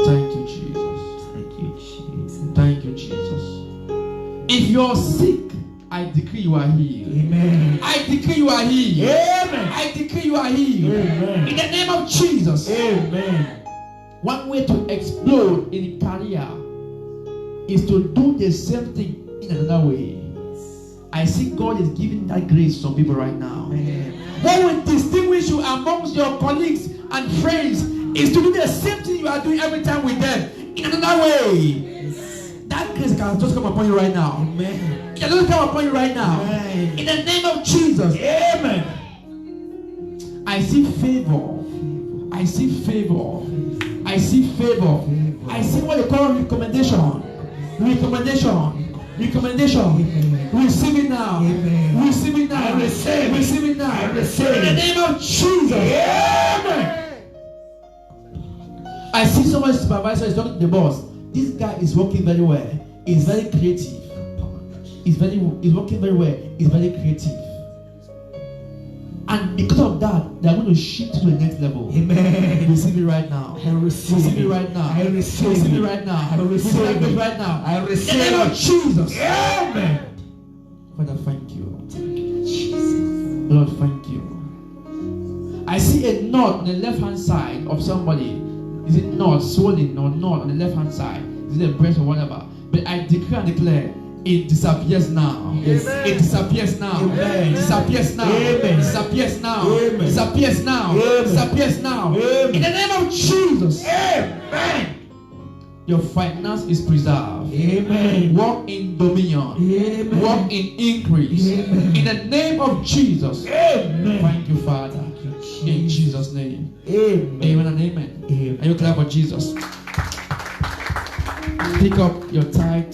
Thank you, Jesus. Thank you, Jesus. Thank you, Jesus. If you're sick, I decree you are healed. Amen. I decree you are healed. Amen. I decree you are healed. Amen. In the name of Jesus. Amen. One way to explode in career is to do the same thing in another way. I see God is giving that grace to some people right now. Amen. What will distinguish you amongst your colleagues and friends is to do the same thing you are doing every time with them in another way. That grace can just come upon you right now. Amen. It can just come upon you right now. Amen. In the name of Jesus. Amen. I see favor. I see favor. I see favor. I see what they call recommendation. Recommendation. Recommendation. Amen. Receive it now. Amen. Receive it now. I receive. Receive it now. I receive. In the name of Jesus. Amen. I see somebody's supervisor is talking to the boss. This guy is working very well. He's very creative. He's working very well. He's very creative. And because of that, they are going to shift to the next level. Amen. Receive it right now. I receive. Receive it right now. I receive. Receive it right now. I receive Receive it it right now. I In receive. the name of Jesus. Amen. Father, thank you. Lord, thank you. I see a knot on the left hand side of somebody. Is it not swollen or not on the left hand side? Is it a breast or whatever? But I declare and declare, it disappears now. Yes. It disappears now. Amen. It disappears now. Amen. It disappears now. Amen. It disappears now. Amen. It disappears now. Amen. In the name of Jesus. Amen. Your finance is preserved. Amen. Walk in dominion. Amen. Walk in increase. Amen. In the name of Jesus. Amen. Thank you, Father. Thank you, In Jesus. Jesus' name. Amen. Amen and amen. Amen. Are you glad for Jesus? Pick up your tithe